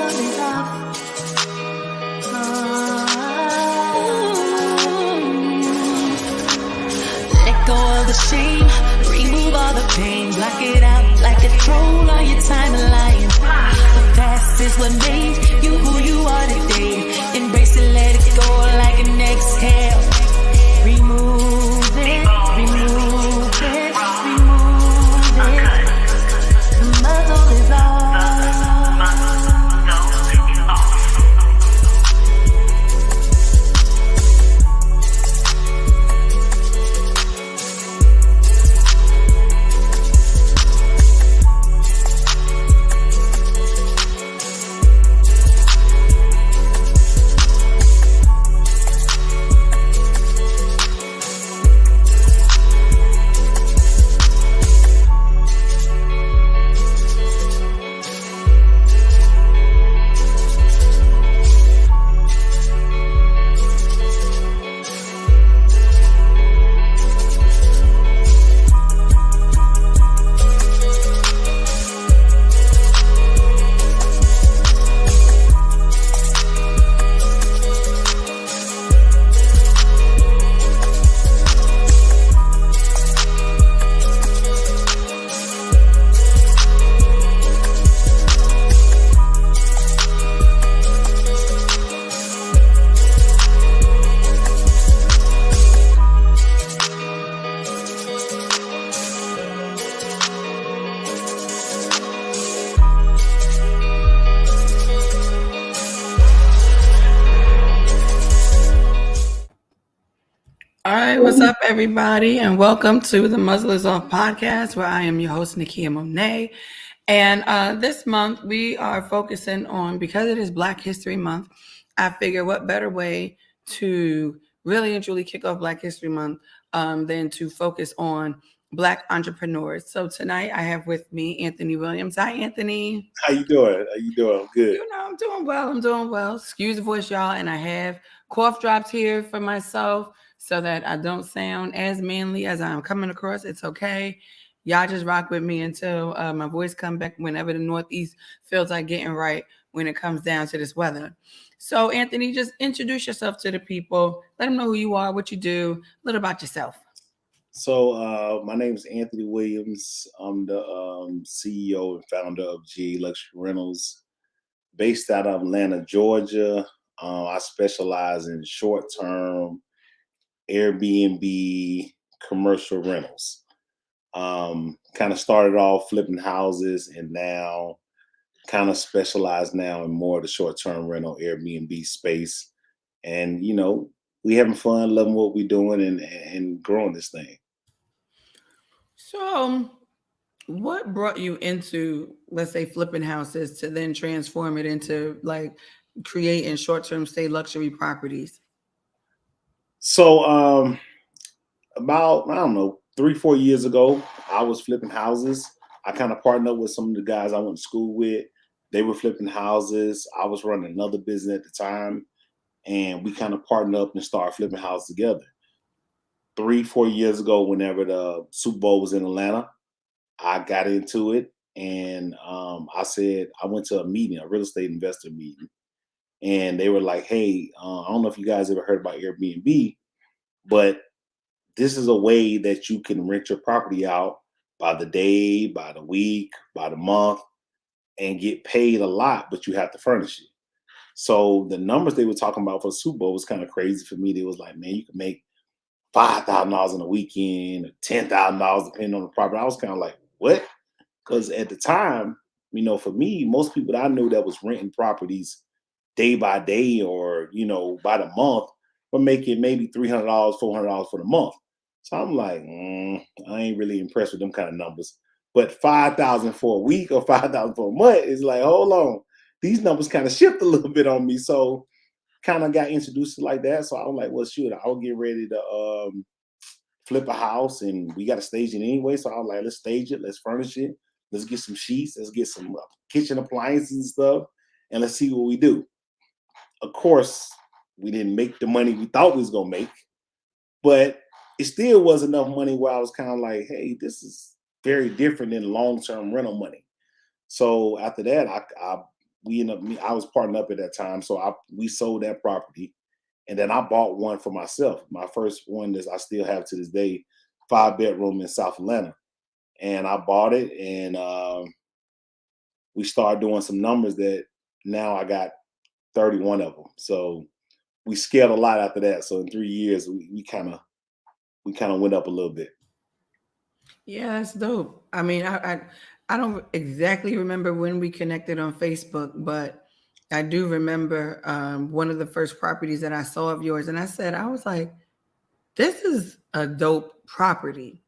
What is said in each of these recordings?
is off. Let go of the shame, remove all the pain, block it out like a troll on your timeline. The past is what made you who you are today. Embrace it, let it go like an exhale. Remove it, remove it, remove it. The muzzle is off. All right, what's up, everybody, and welcome to the Muzzle is Off podcast, where I am your host, Nakia Monet. And this month, we are focusing on, because it is Black History Month, I figure what better way to really and truly kick off Black History Month than to focus on Black entrepreneurs. So tonight, I have with me Anthony Williams. Hi, Anthony. How you doing? I'm good. You know, I'm doing well. Excuse the voice, y'all, and I have cough drops here for myself, so that I don't sound as manly as I'm coming across. It's okay. Y'all just rock with me until my voice come back whenever the Northeast feels like getting right when it comes down to this weather. So, Anthony, just introduce yourself to the people. Let them know who you are, what you do, a little about yourself. So, my name is Anthony Williams. I'm the CEO and founder of GA Luxury Rentals, based out of Atlanta, Georgia. I specialize in short-term Airbnb commercial rentals. Kind of started off flipping houses and now kind of specialized now in more of the short-term rental Airbnb space. And, you know, we having fun, loving what we're doing and growing this thing. So, what brought you into, let's say, flipping houses to then transform it into like creating short-term stay luxury properties? So, about, I don't know, 3-4 years ago, I was flipping houses. I kind of partnered up with some of the guys I went to school with. They were flipping houses. I was running another business at the time, and we kind of partnered up and started flipping houses together. 3-4 years ago, whenever the Super Bowl was in Atlanta, I got into it, and I said, I went to a meeting, a real estate investor meeting, and they were like, hey, I don't know if you guys ever heard about Airbnb, but this is a way that you can rent your property out by the day, by the week, by the month, and get paid a lot, but you have to furnish it. So the numbers they were talking about for the Super Bowl was kind of crazy for me. They was like, man, you can make $5,000 in a weekend, or $10,000 depending on the property. I was kind of like, what? Because at the time, you know, for me, most people that I knew that was renting properties day by day or, you know, by the month were making maybe $300, $400 for the month. So I'm like, I ain't really impressed with them kind of numbers. But $5,000 for a week or $5,000 for a month is like, hold on. These numbers kind of shift a little bit on me. So kind of got introduced to like that. So I was like, well, shoot, I'll get ready to flip a house, and we got to stage it anyway. So I was like, let's stage it. Let's furnish it. Let's get some sheets. Let's get some kitchen appliances and stuff. And let's see what we do. Of course, we didn't make the money we thought we was going to make. But it still was enough money where I was kind of like, hey, this is very different than long-term rental money. So after that, I I was partnered up at that time, so we sold that property, and then I bought one for myself. My first one that I still have to this day, 5-bedroom in South Atlanta, and I bought it, and we started doing some numbers that now I got 31 of them. So we scaled a lot after that. So in 3 years, we kind of went up a little bit. Yeah, that's dope. I mean, I don't exactly remember when we connected on Facebook, but I do remember one of the first properties that I saw of yours, and I was like, this is a dope property.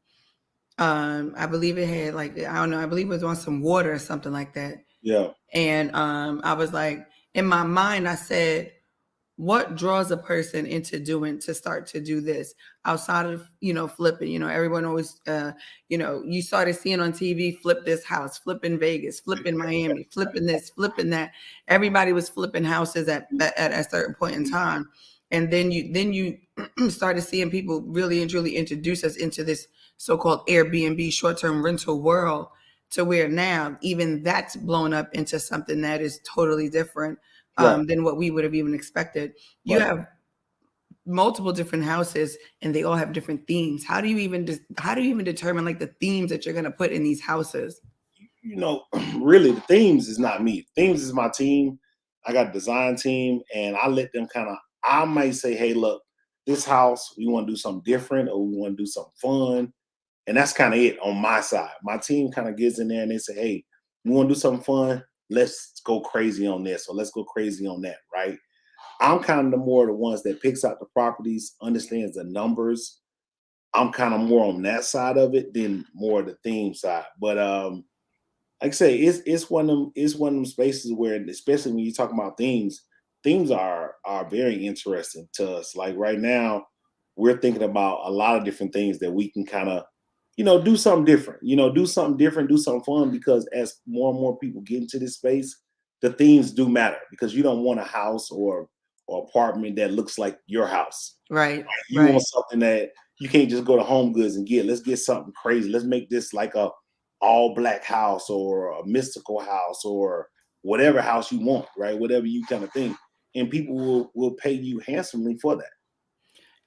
I believe it had like, I don't know, I believe it was on some water or something like that. Yeah. And I was like, in my mind, I said, what draws a person into to start to do this outside of, flipping? Everyone always, you started seeing on TV, flip this house, flip in Vegas, flip in Miami, flipping this, flipping that. Everybody was flipping houses at a certain point in time. And then you started seeing people really and truly introduce us into this so-called Airbnb short-term rental world, to where now even that's blown up into something that is totally different than what we would have even expected. You have multiple different houses, and they all have different themes. How do you even determine like the themes that you're going to put in these houses? Really, the themes is not me. Themes is my team. I got a design team, and I let them I might say, hey, look, this house, we want to do something different, or we want to do something fun. And that's kind of it on my side. My team kind of gets in there and they say, hey, we want to do something fun. Let's go crazy on this, or let's go crazy on that, right? I'm kind of the more the ones that picks out the properties, understands the numbers. I'm kind of more on that side of it than more the theme side. But like I say, it's one of them spaces where, especially when you talk about themes are very interesting to us. Like right now, we're thinking about a lot of different things that we can kind of, do something different. Do something different, do something fun, because as more and more people get into this space, the themes do matter, because you don't want a house or apartment that looks like your house. Right. You want something that you can't just go to Home Goods and get. Let's get something crazy. Let's make this like a all black house, or a mystical house, or whatever house you want, right? Whatever you kind of think. And people will pay you handsomely for that.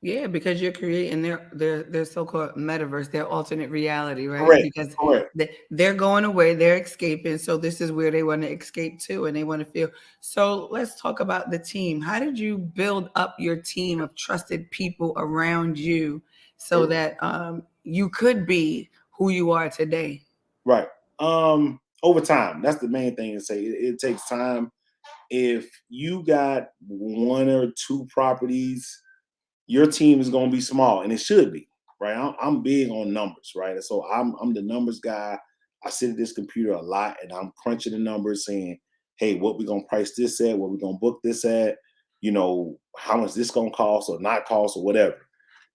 Yeah, because you're creating their so-called metaverse, their alternate reality, right? Correct. Because Correct. they're going away, they're escaping. So this is where they want to escape to, and they want to feel. So let's talk about the team. How did you build up your team of trusted people around you so that you could be who you are today? Right. Over time. That's the main thing to say. It takes time. If you got one or two properties, your team is going to be small, and it should be, right? I'm big on numbers, right? So I'm the numbers guy. I sit at this computer a lot, and I'm crunching the numbers, saying, hey, what we going to price this at? What we going to book this at? How much this going to cost or not cost or whatever.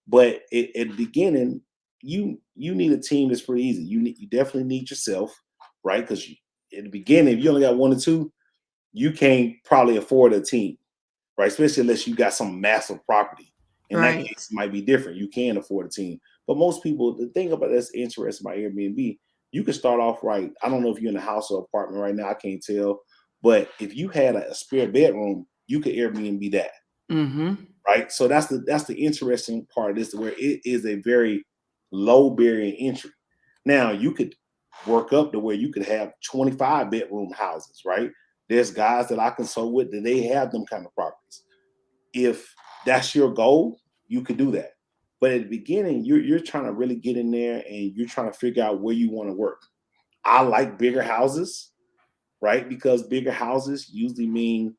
But at the beginning, you need a team that's pretty easy. You definitely need yourself, right? Because at the beginning, if you only got one or two, you can't probably afford a team, right? Especially unless you got some massive property. In that case, it might be different. You can afford a team. But most people, the thing about that's interesting about Airbnb, you can start off right. I don't know if you're in a house or apartment right now. I can't tell. But if you had a spare bedroom, you could Airbnb that. Mm-hmm. Right. So that's the interesting part of this, where it is a very low barrier entry. Now you could work up to where you could have 25 bedroom houses, right? There's guys that I consult with that they have them kind of properties. If that's your goal, you could do that. But at the beginning, you're trying to really get in there, and you're trying to figure out where you want to work. I like bigger houses, right? Because bigger houses usually mean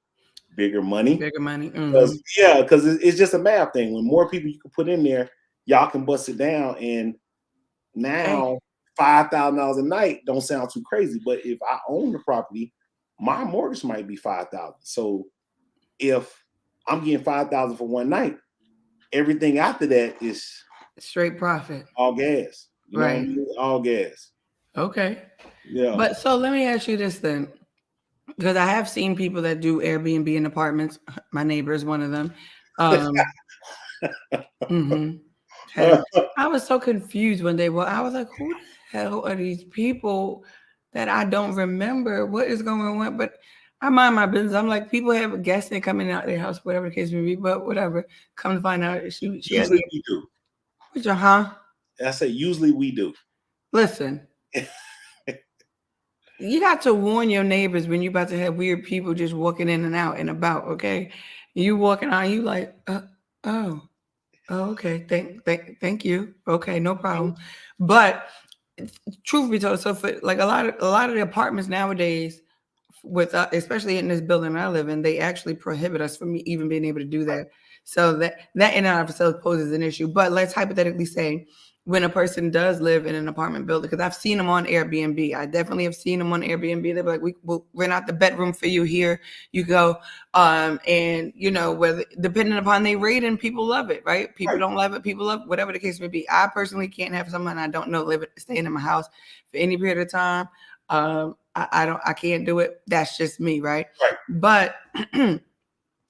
bigger money. Bigger money. Because it's just a math thing. When more people you can put in there, y'all can bust it down. And now $5,000 a night don't sound too crazy. But if I own the property, my mortgage might be $5,000. So if I'm getting $5,000 for one night, everything after that is straight profit. all gas. You know what I mean? All gas. Okay. Yeah. But so let me ask you this then, because I have seen people that do Airbnb in apartments. My neighbor is one of them. I was so confused one day. Well, I was like, who the hell are these people that I don't remember? What is going on? But I mind my business. I'm like, people have a guest in coming out their house, whatever the case may be, but whatever. Come to find out, she has Usually we do. Which huh? I say usually we do. Listen, you got to warn your neighbors when you're about to have weird people just walking in and out and about. Okay, you walking out, you like, oh, okay, thank you. Okay, no problem. But truth be told, so for like a lot of the apartments nowadays, with especially in this building I live in, they actually prohibit us from even being able to do that. So that in and of itself poses an issue. But let's hypothetically say when a person does live in an apartment building, because I've seen them on Airbnb. I definitely have seen them on Airbnb. They're like, we'll rent out the bedroom for you here. You go. And you know, whether depending upon their rating, people love it, right? People don't love it, people love it, whatever the case may be. I personally can't have someone I don't know staying in my house for any period of time. I can't do it. That's just me, right? But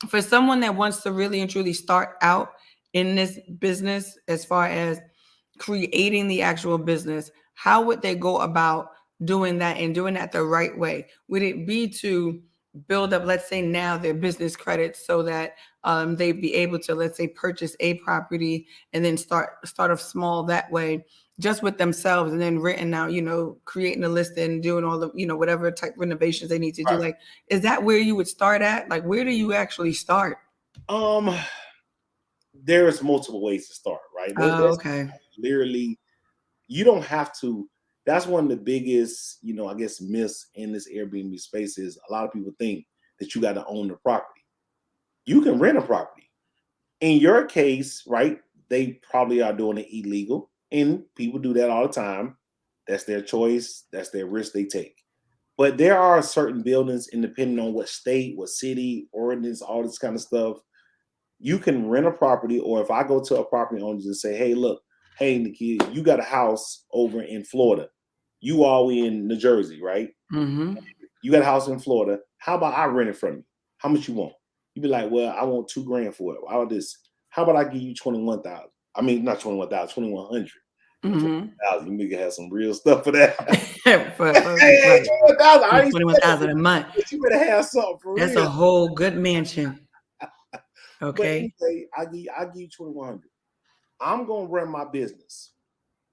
for someone that wants to really and truly start out in this business, as far as creating the actual business, how would they go about doing that and doing that the right way? Would it be to build up, let's say now, their business credits so that they'd be able to, let's say, purchase a property and then start off small that way, just with themselves, and then renting out, you know, creating a list and doing all the, you know, whatever type renovations they need to do? Like, is that where you would start at? Like, where do you actually start? There's multiple ways to start, right? Okay. Literally, you don't have to. That's one of the biggest, you know, I guess, myths in this Airbnb space is a lot of people think that you got to own the property. You can rent a property. In your case, right, they probably are doing it illegal, and people do that all the time. That's their choice. That's their risk they take. But there are certain buildings, and depending on what state, what city, ordinance, all this kind of stuff, you can rent a property. Or if I go to a property owner and say, hey, look, hey, Nikki, you got a house over in Florida. You all in New Jersey, right? Mm-hmm. You got a house in Florida. How about I rent it from you? How much you want? You be like, well, I want $2,000 for it. How about this? How about I give you 21,000? I mean, not 21,000, 2,100. Mm-hmm. You can have some real stuff for that. for Hey, 21,000. 21,000 a month. But you better have something for That's real. a whole good mansion. Okay. But anyway, I give you 2,100. I'm gonna run my business.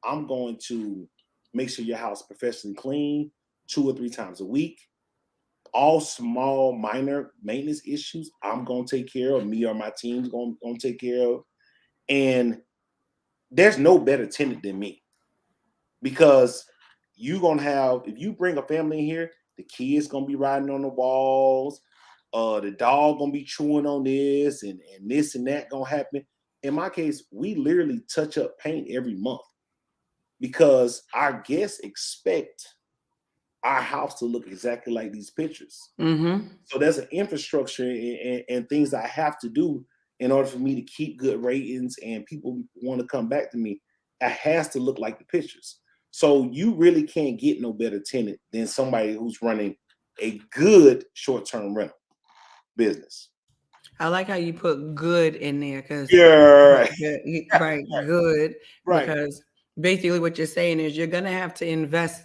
I'm going to make sure your house is professionally clean 2 or 3 times a week. All small, minor maintenance issues, I'm gonna take care of. Me or my team's gonna take care of. And there's no better tenant than me, because you're gonna have, if you bring a family in here, the kids gonna be riding on the walls, the dog gonna be chewing on this, and this and that gonna happen. In my case, we literally touch up paint every month because our guests expect our house to look exactly like these pictures. Mm-hmm. So there's an infrastructure and things that I have to do in order for me to keep good ratings and people want to come back to me. It has to look like the pictures. So you really can't get no better tenant than somebody who's running a good short-term rental business. I like how you put good in there, because Yeah, right, good. right. Because basically what you're saying is you're gonna have to invest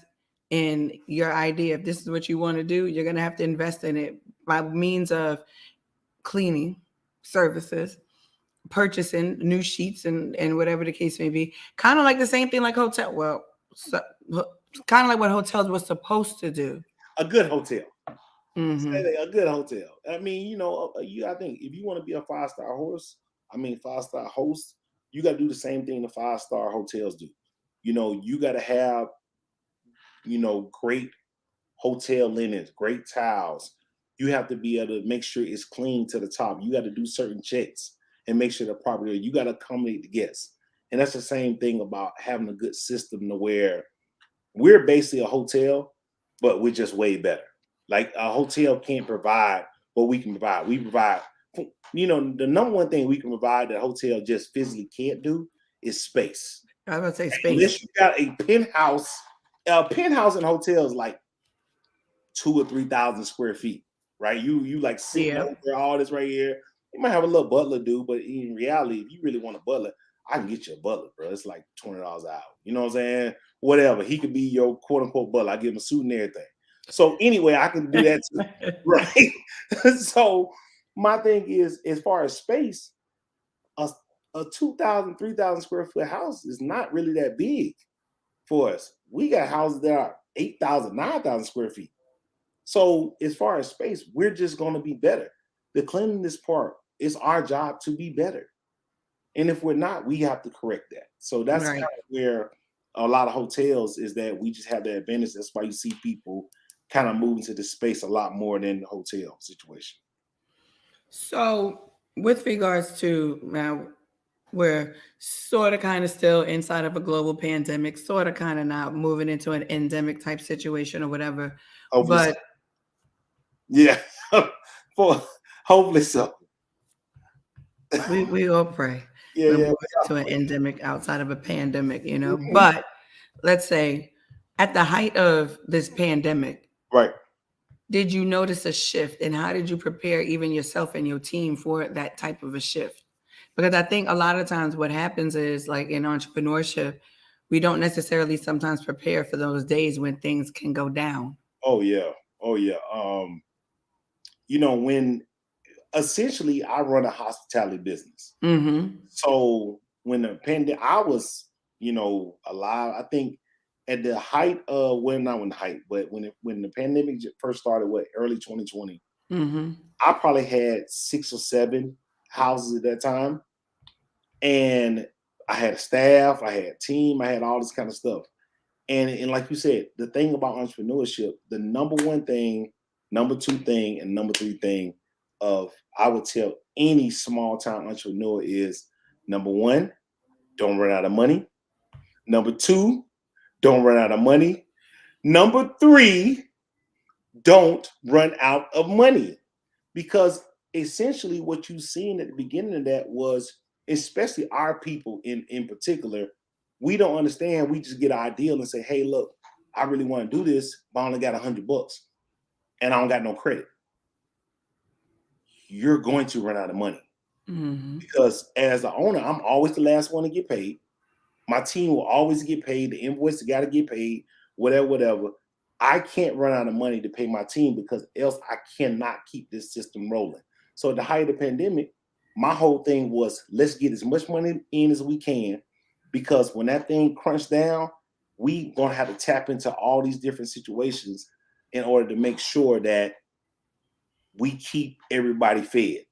in your idea. If this is what you want to do, you're gonna have to invest in it by means of cleaning services, purchasing new sheets, and whatever the case may be. Kind of like the same thing like hotel. Well, kind of like what hotels were supposed to do. A good hotel. Mm-hmm. A good hotel. I mean, you know, I think if you want to be a 5-star host, 5-star host, you got to do the same thing the 5-star hotels do. You know, you got to have, you know, great hotel linens, great towels. You have to be able to make sure it's clean to the top. You got to do certain checks and make sure the property, you got to accommodate the guests. And that's the same thing about having a good system, to where we're basically a hotel, but we're just way better. Like, a hotel can't provide what we can provide. We provide, you know, the number one thing we can provide that a hotel just physically can't do is space. I was going to say space. Unless you got a penthouse in hotels like 2,000 or 3,000 square feet, right? You like sitting over all this right here. You might have a little butler dude, but in reality, if you really want a butler, I can get you a butler, bro. It's like $20 an hour. You know what I'm saying? Whatever. He could be your quote unquote butler. I give him a suit and everything. So anyway, I can do that too, right? So my thing is, as far as space, a, a 2,000, 3,000 square foot house is not really that big for us. We got houses that are 8,000, 9,000 square feet. So as far as space, we're just going to be better. The cleanliness part is our job to be better. And if we're not, we have to correct that. So that's kind Right. of where a lot of hotels is that we just have that advantage. That's why you see people kind of moving to the space a lot more than the hotel situation. So, with regards to now, we're sort of kind of still inside of a global pandemic, sort of kind of not moving into an endemic type situation or whatever. Hopefully, so. But Yeah, for hopefully so. we all pray Yeah, we're yeah, moving into an endemic outside of a pandemic, you know. Mhm. But let's say at the height of this pandemic, Right. did you notice a shift, and how did you prepare even yourself and your team for that type of a shift? Because I think a lot of times what happens is, like in entrepreneurship, we don't necessarily sometimes prepare for those days when things can go down. Oh yeah. Oh yeah. When essentially I run a hospitality business. Mm-hmm. So when the pandemic, I was, alive. I think at the height of not when the height, but when the pandemic first started, early 2020, Mm-hmm. I probably had 6 or 7 houses at that time, and I had a staff, I had a team, I had all this kind of stuff. And like you said, the thing about entrepreneurship, the number one thing, number two thing, and number three thing of I would tell any small time entrepreneur is number one, don't run out of money. Number two, don't run out of money. Number three, don't run out of money. Because essentially what you seen at the beginning of that was, especially our people in particular, we don't understand. We just get an ideal and say, hey, look, I really want to do this, but I only got $100 and I don't got no credit. You're going to run out of money. Mm-hmm. Because as the owner, I'm always the last one to get paid. My team will always get paid. The invoice got to get paid, whatever, whatever. I can't run out of money to pay my team because else I cannot keep this system rolling. So at the height of the pandemic, my whole thing was let's get as much money in as we can, because when that thing crunched down, we gonna have to tap into all these different situations in order to make sure that we keep everybody fed.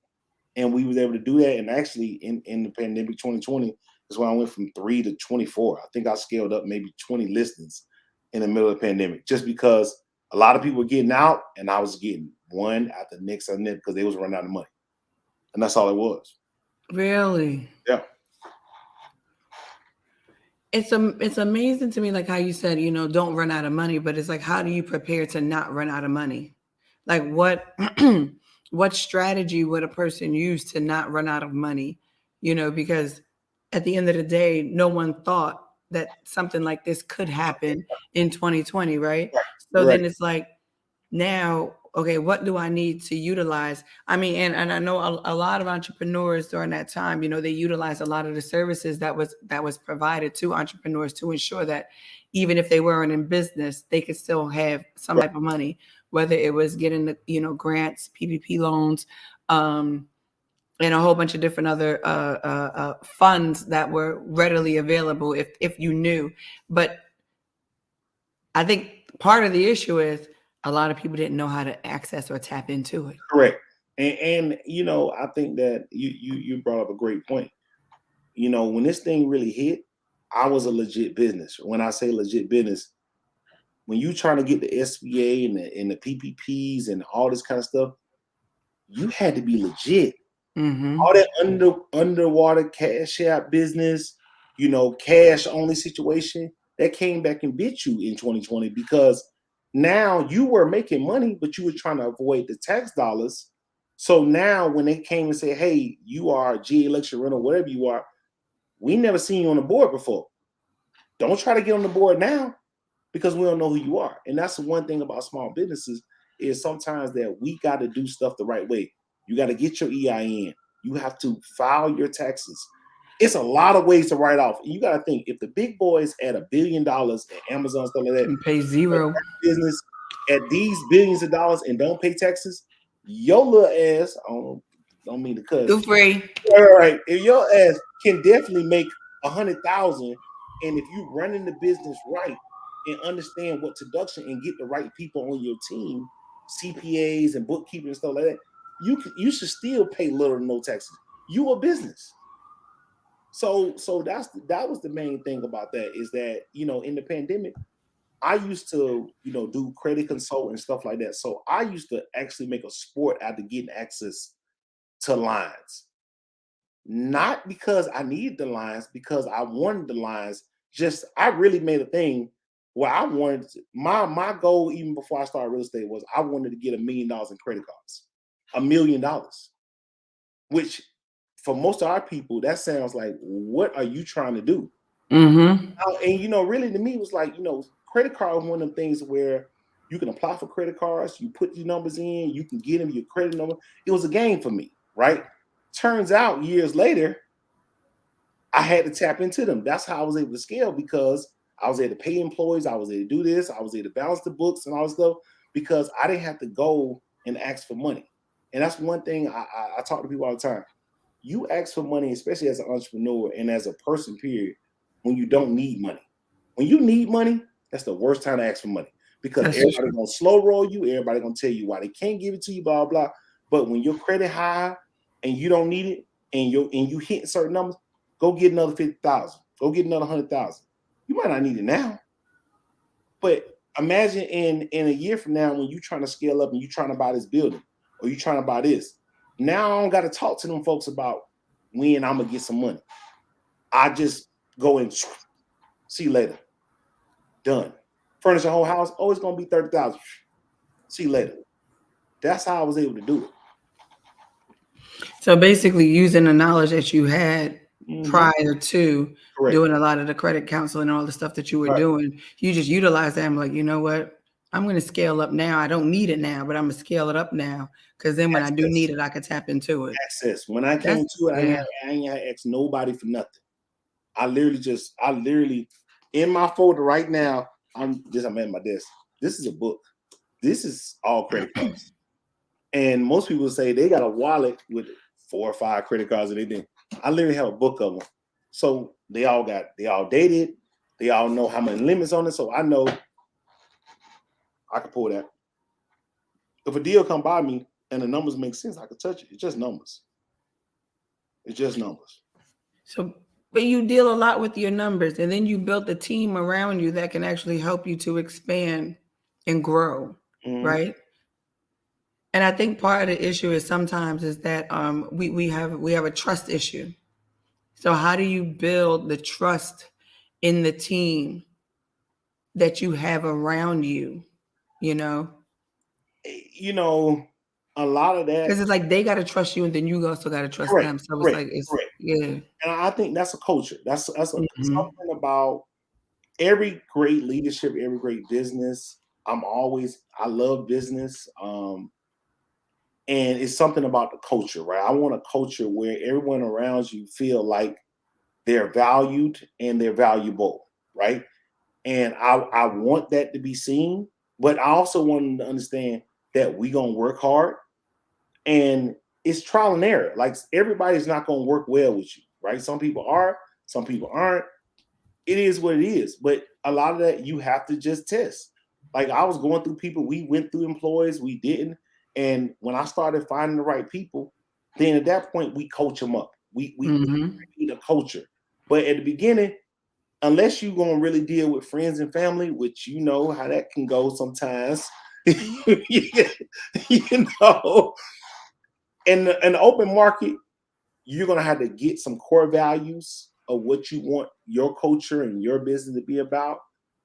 And we was able to do that. And actually in the pandemic 2020 is when I went from 3 to 24. I think I scaled up maybe 20 listings in the middle of the pandemic, just because a lot of people were getting out and I was getting one after the next and then because they was running out of money. And that's all it was. Really? Yeah. It's amazing to me, like how you said, don't run out of money, but it's like, how do you prepare to not run out of money? Like what what strategy would a person use to not run out of money? Because at the end of the day, no one thought that something like this could happen in 2020, right? So Right. then it's like, now, okay, what do I need to utilize? I mean, and I know a lot of entrepreneurs during that time, they utilize a lot of the services that was provided to entrepreneurs to ensure that even if they weren't in business, they could still have some Right. type of money, whether it was getting the, grants, PPP loans, and a whole bunch of different other funds that were readily available if you knew. But I think part of the issue is a lot of people didn't know how to access or tap into it. Correct. And I think that you brought up a great point. When this thing really hit, I was a legit business. When I say legit business, when you trying to get the SBA and the PPPs and all this kind of stuff, you had to be legit. Mm-hmm. All that underwater cash out business, cash only situation, that came back and bit you in 2020, because now you were making money, but you were trying to avoid the tax dollars. So now when they came and said, hey, you are a GA lecture rental, whatever you are, we never seen you on the board before. Don't try to get on the board now because we don't know who you are. And that's the one thing about small businesses is sometimes that we got to do stuff the right way. You got to get your EIN. You have to file your taxes. It's a lot of ways to write off. And you got to think, if the big boys at $1 billion at Amazon, stuff like that, And pay zero. business, at these billions of dollars and don't pay taxes, your little ass, I don't mean to cuss. Feel free. All right, if your ass can definitely make 100,000, and if you running the business right and understand what deduction and get the right people on your team, CPAs and bookkeeping and stuff like that, you should still pay little or no taxes. You a business. So that was the main thing about that, is that, you know, in the pandemic, I used to, you know, do credit consult and stuff like that. So I used to actually make a sport out of getting access to lines. Not because I needed the lines, because I wanted the lines. Just I really made a thing where I wanted my goal, even before I started real estate, was I wanted to get $1 million in credit cards. $1 million. Which for most of our people, that sounds like, what are you trying to do? Mm-hmm. And you know, really to me, it was like, you know, credit card was one of them things where you can apply for credit cards, you put your numbers in, you can get them your credit number. It was a game for me, right? Turns out years later, I had to tap into them. That's how I was able to scale, because I was able to pay employees, I was able to do this, I was able to balance the books and all this stuff, because I didn't have to go and ask for money. And that's one thing I talk to people all the time. You ask for money, especially as an entrepreneur and as a person, period, when you don't need money. When you need money, that's the worst time to ask for money, because everybody's gonna slow roll you, everybody gonna tell you why they can't give it to you, blah blah. But when your credit high and you don't need it, and you hit certain numbers, go get another 50,000, go get another 100,000. You might not need it now, but imagine in a year from now, when you're trying to scale up and you're trying to buy this building, or you're trying to buy this. Now I don't got to talk to them folks about when I'm gonna get some money. I just go and see you later. Done. Furnish a whole house. Oh, it's gonna be 30,000. See you later. That's how I was able to do it. So basically, using the knowledge that you had prior to doing a lot of the credit counseling and all the stuff that you were doing, you just utilize that. I'm like, you know what? I'm going to scale up now. I don't need it now, but I'm going to scale it up now, because then when I do need it, I can tap into it. Access. When I came to it, I ain't had to ask nobody for nothing. I literally, in my folder right now, I'm at my desk. This is a book. This is all credit cards. And most people say they got a wallet with 4 or 5 credit cards and everything. I literally have a book of them. So they all dated. They all know how many limits on it. So I know I can pull that. If a deal come by me and the numbers make sense, I can touch it. It's just numbers. It's just numbers. So, but you deal a lot with your numbers, and then you built a team around you that can actually help you to expand and grow, right? And I think part of the issue is sometimes is that we have a trust issue. So how do you build the trust in the team that you have around you? You know, a lot of that, because it's like they got to trust you, and then you also got to trust them. So it's like and I think that's a culture. That's something about every great leadership, every great business. I love business. And it's something about the culture, right? I want a culture where everyone around you feel like they're valued and they're valuable, right? And I want that to be seen, but I also want them to understand that we're going to work hard, and it's trial and error. Like, everybody's not going to work well with you, right? Some people are, some people aren't. It is what it is. But a lot of that you have to just test. Like, I was going through people, we went through employees, we didn't. And when I started finding the right people, then at that point we coach them up. We need a culture. But at the beginning, unless you're going to really deal with friends and family, which you know how that can go sometimes, you know, in the open market, you're going to have to get some core values of what you want your culture and your business to be about.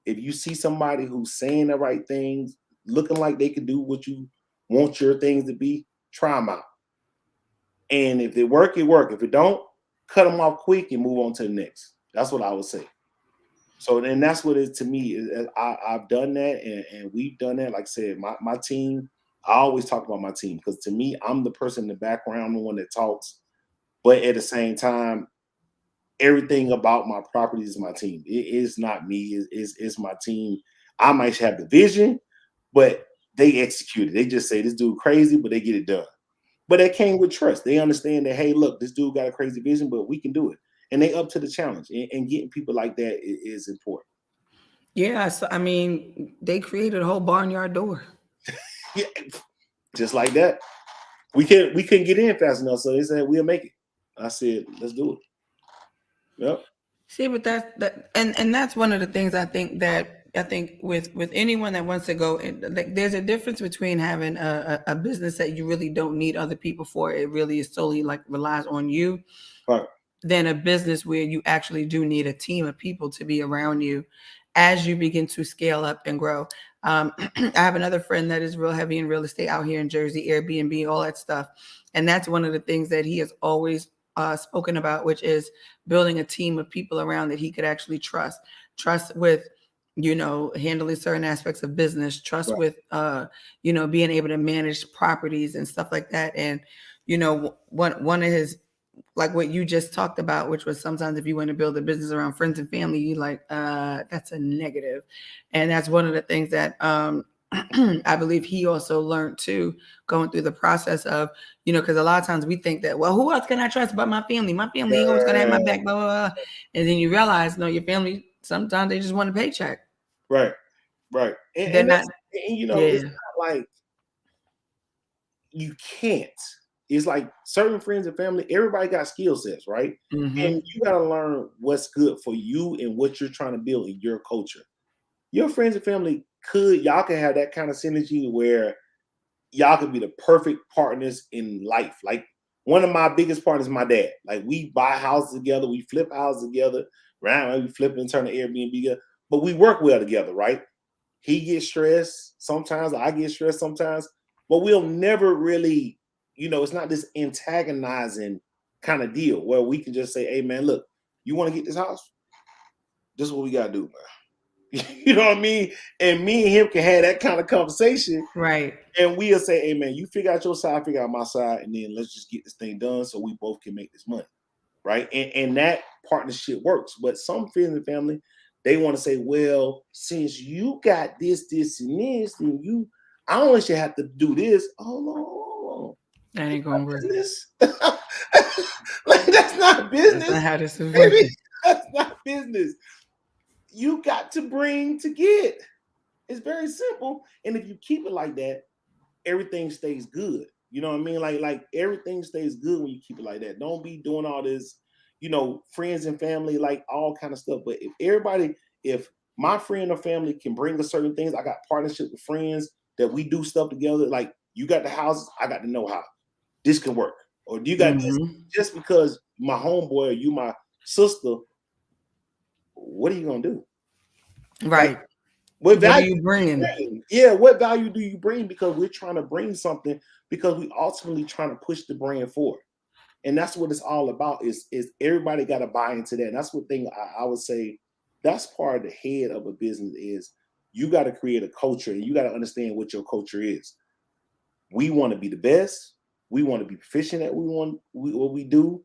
If you see somebody who's saying the right things, looking like they can do what you want your things to be, try them out. And if they work, it work. If it don't, cut them off quick and move on to the next. That's what I would say. So then that's what it is to me. I've done that, and we've done that. Like I said, my team, I always talk about my team, because to me, I'm the person in the background, the one that talks. But at the same time, everything about my property is my team. It is not me. It's my team. I might have the vision, but they executed. They just say this dude crazy, but they get it done. But that came with trust. They understand that, hey, look, this dude got a crazy vision, but we can do it. And they up to the challenge. And getting people like that is important. Yeah, so I mean, they created a whole barnyard door. Yeah, just like that. We couldn't get in fast enough, so they said we'll make it. I said, let's do it. Yep. See, but and that's one of the things I think with anyone that wants to go in, like, there's a difference between having a business that you really don't need other people for. It really is solely like relies on you. Right. Than a business where you actually do need a team of people to be around you as you begin to scale up and grow. I have another friend that is real heavy in real estate out here in Jersey, Airbnb, all that stuff. And that's one of the things that he has always spoken about, which is building a team of people around that he could actually trust with, handling certain aspects of business, trust with, being able to manage properties and stuff like that. And, one of his, like what you just talked about, which was sometimes if you want to build a business around friends and family, you like, that's a negative. And that's one of the things that I believe he also learned too, going through the process of, because a lot of times we think that, well, who else can I trust but my family? My family ain't always going to have my back, blah, blah, blah. And then you realize, no, your family, sometimes they just want a paycheck. Right. Right. They're not, it's not like you can't. It's like certain friends and family, everybody got skill sets, right? Mm-hmm. And you got to learn what's good for you and what you're trying to build in your culture. Your friends and family y'all can have that kind of synergy where y'all could be the perfect partners in life. Like one of my biggest partners is my dad. Like we buy houses together, we flip houses together, right? We flip and turn the Airbnb together, but we work well together, right? He gets stressed sometimes, I get stressed sometimes, but we'll never really, it's not this antagonizing kind of deal where we can just say, hey, man, look, you want to get this house? This is what we got to do, man. You know what I mean? And me and him can have that kind of conversation. Right. And we'll say, hey, man, you figure out your side, figure out my side, and then let's just get this thing done so we both can make this money, right? And that partnership works. But some friends and family, they want to say, well, since you got this, and this, then I only should have to do this. Oh, no. That ain't gonna work. Like that's not business. That's not how this is working. That's not business. You got to bring to get. It's very simple. And if you keep it like that, everything stays good. You know what I mean? Like everything stays good when you keep it like that. Don't be doing all this, friends and family, like all kind of stuff. But if my friend or family can bring us certain things, I got partnership with friends that we do stuff together. Like you got the houses, I got to know how this can work. Or do you got this just because my homeboy or you my sister, what are you gonna do? Right. Like, what value are you bringing? Yeah, what value do you bring? Because we're trying to bring something because we ultimately trying to push the brand forward. And that's what it's all about is everybody got to buy into that. And that's what thing I would say that's part of the head of a business is you got to create a culture and you got to understand what your culture is. We want to be the best. We want to be proficient at what we do,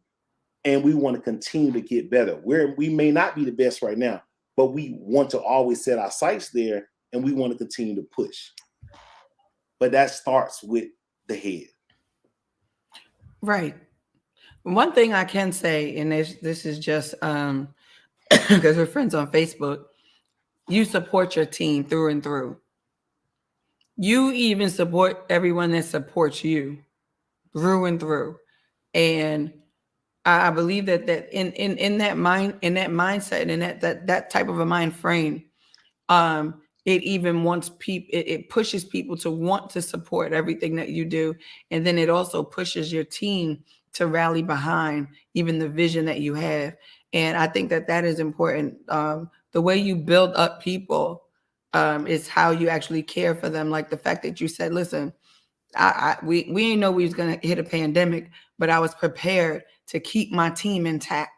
and we want to continue to get better. We may not be the best right now, but we want to always set our sights there, and we want to continue to push. But that starts with the head. Right. One thing I can say, and this is just because we're friends on Facebook, you support your team through and through. You even support everyone that supports you through and through. And I believe that in that mindset and that type of a mind frame, it even wants people, it pushes people to want to support everything that you do. And then it also pushes your team to rally behind even the vision that you have. And I think that is important. The way you build up people is how you actually care for them. Like the fact that you said, listen, we didn't know we was going to hit a pandemic, but I was prepared to keep my team intact.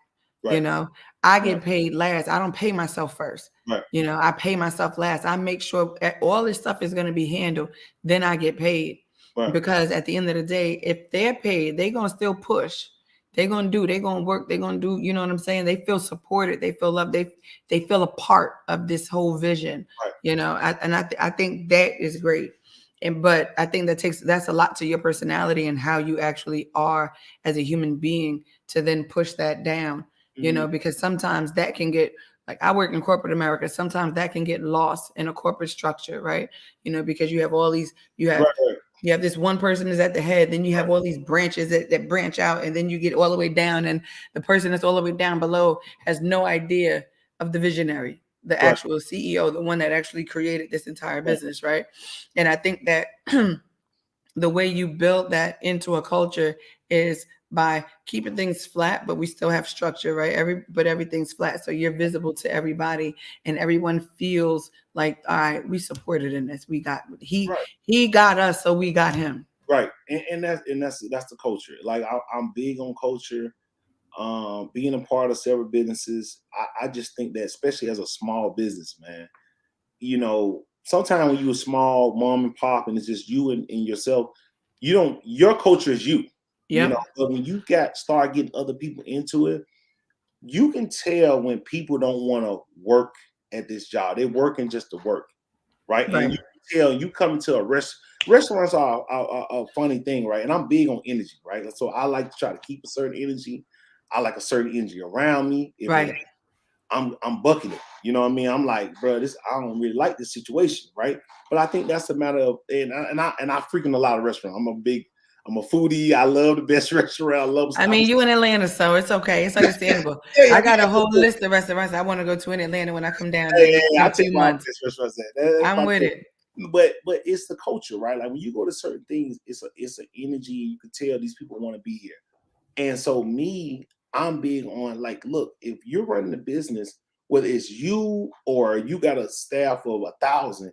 Right. I get paid last. I don't pay myself first. Right. I pay myself last. I make sure all this stuff is going to be handled. Then I get paid. Right. Because at the end of the day, if they're paid, they're going to still push. They're going to work. They're going to do, you know what I'm saying? They feel supported. They feel loved. They feel a part of this whole vision. Right. I think that is great. But I think that's a lot to your personality and how you actually are as a human being to then push that down, because sometimes that can get, like, I work in corporate America. Sometimes that can get lost in a corporate structure, right? Because you have all these, Right, right, you have this one person is at the head, then you have all these branches that branch out, and then you get all the way down, and the person that's all the way down below has no idea of the visionary, the right, actual CEO, the one that actually created this entire business, right? And I think that the way you build that into a culture is by keeping things flat, but we still have structure, right? But everything's flat, so you're visible to everybody, and everyone feels like, all right, we supported in this. We got right. he got us, so we got him. Right, and that's the culture. Like I'm big on culture. Being a part of several businesses, I just think that, especially as a small business, man, sometimes when you're a small mom and pop and it's just you and yourself, your culture is you. Yep. But when you start getting other people into it, you can tell when people don't want to work at this job. They're working just to work, right? Right. And you can tell you come to a restaurants are a funny thing, right? And I'm big on energy, right? So I like to try to keep a certain energy. I like a certain energy around me. If Right. I'm bucking it. You know what I mean? I'm like, bro, I don't really like this situation, right? But I think that's a matter of, and I frequent a lot of restaurants. I'm a foodie. I love the best restaurant. I mean, you in Atlanta, so it's okay. It's understandable. Yeah, I got yeah, a whole list of restaurants I want to go to in Atlanta when I come down there yeah, in I a take few my months. best restaurants. That's I'm with it. But it's the culture, right? Like when you go to certain things, it's an energy. You can tell these people want to be here. And so I'm big on, like, look, if you're running a business, whether it's you or you got a staff of 1,000,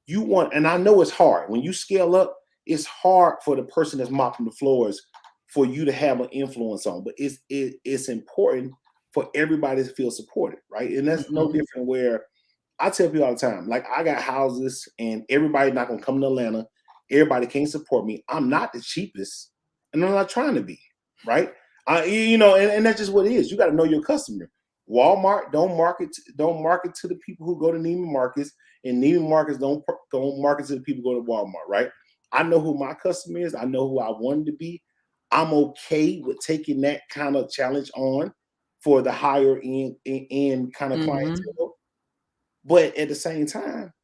and I know it's hard. When you scale up, it's hard for the person that's mopping the floors for you to have an influence on. But it's important for everybody to feel supported, right? And that's no different where I tell people all the time, like, I got houses and everybody's not gonna come to Atlanta. Everybody can't support me. I'm not the cheapest, and I'm not trying to be, right? And that's just what it is. You got to know your customer. Walmart don't market to the people who go to Neiman Marcus, and Neiman Marcus don't market to the people who go to Walmart, right? I know who my customer is. I know who I wanted to be. I'm okay with taking that kind of challenge on for the higher end kind of clientele. But at the same time,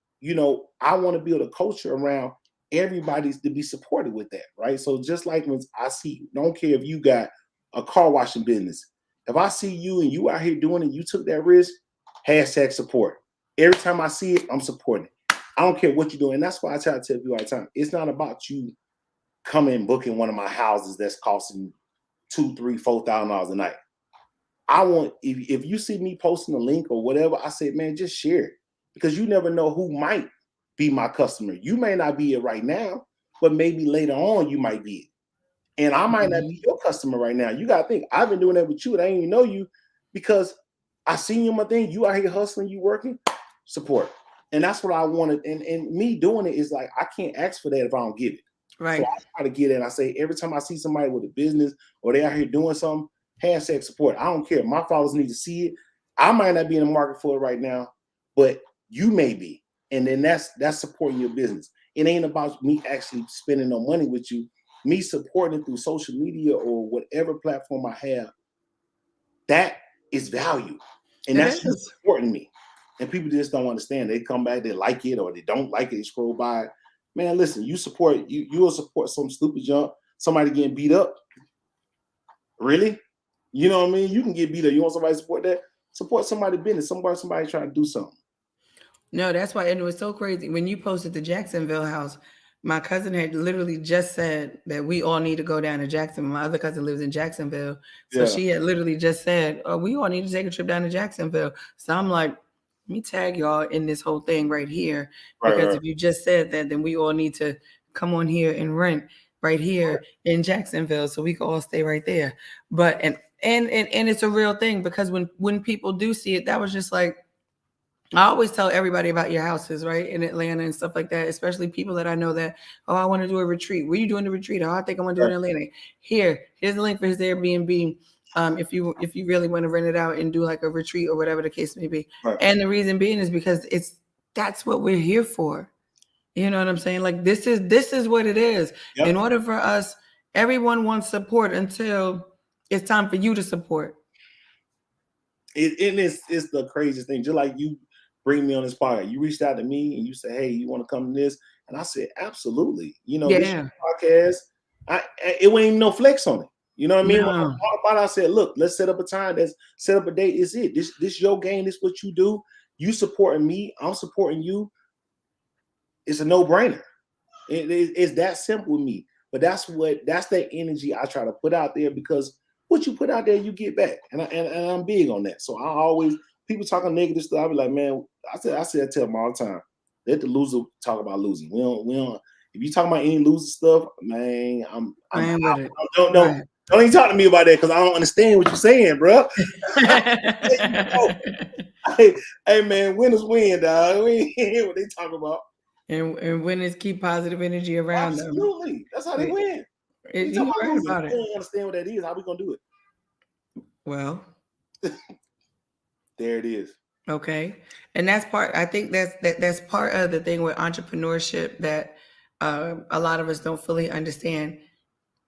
I want to build a culture around everybody's to be supported with that, right? So just like when I see, don't care if you got a car washing business, if I see you and you out here doing it, you took that risk, hashtag support. Every time I see it, I'm supporting it. I don't care what you're doing. And that's why I try to tell people all the time, it's not about you coming and booking one of my houses that's costing $2,000, $3,000, $4,000 a night. I want, if you see me posting a link or whatever, I say, man, just share it, because you never know who might be my customer. You may not be it right now, but maybe later on you might be it. And I might not be your customer right now. You got to think, I've been doing that with you and I didn't even know you because I seen you in my thing. You out here hustling, you working, support. And that's what I wanted. And me doing it is like, I can't ask for that if I don't get it. Right. So I try to get it. And I say, every time I see somebody with a business or they out here doing something, hashtag support. I don't care. My followers need to see it. I might not be in the market for it right now, but you may be. And then that's supporting your business. It ain't about me actually spending no money with you. Me supporting it through social media or whatever platform I have, that is value. And that's just supporting me. And people just don't understand. They come back, they like it, or they don't like it, they scroll by it. Man, listen, you'll support some stupid junk, somebody getting beat up. Really? You know what I mean? You can get beat up. You want somebody to support that? Support somebody's business, somebody trying to do something. No, that's why. And it was so crazy. When you posted the Jacksonville house, my cousin had literally just said that we all need to go down to Jacksonville. My other cousin lives in Jacksonville. So she had literally just said, oh, we all need to take a trip down to Jacksonville. So I'm like, let me tag y'all in this whole thing right here. Because if you just said that, then we all need to come on here and rent right here in Jacksonville so we can all stay right there. But and it's a real thing, because when people do see it, that was just like, I always tell everybody about your houses, right, in Atlanta and stuff like that, especially people that I know that, oh, I want to do a retreat. Where are you doing the retreat? Oh, I think I want to do it in Atlanta. Here's the link for his Airbnb. If you really want to rent it out and do like a retreat or whatever the case may be. Right. And the reason being is because That's what we're here for. You know what I'm saying? Like this is what it is. Yep. In order for us, everyone wants support until it's time for you to support. It's the craziest thing. Just like you bring me on this podcast, you reached out to me and you said, "Hey, you want to come to this?" And I said, "Absolutely." You know, this podcast, it wasn't even no flex on it. You know what I mean? No. When I talked about it, I said, "Look, let's set up a time. Let's set up a date. It's it. This your game. This what you do. You supporting me. I'm supporting you. It's a no-brainer. It's that simple with me. But that's that energy I try to put out there, because what you put out there, you get back. And I'm big on that. So I always, people talking negative stuff, I be like, man, I tell them all the time, let the loser talk about losing. We don't. If you talking about any loser stuff, man, don't even talk to me about that, because I don't understand what you're saying, bro. hey man, winners win, dog. We ain't hear what they talk about. And winners keep positive energy around them. Absolutely. That's how they win. You right about it. I don't understand what that is. How we gonna do it? Well, there it is. Okay. And that's part, I think that's part of the thing with entrepreneurship that a lot of us don't fully understand.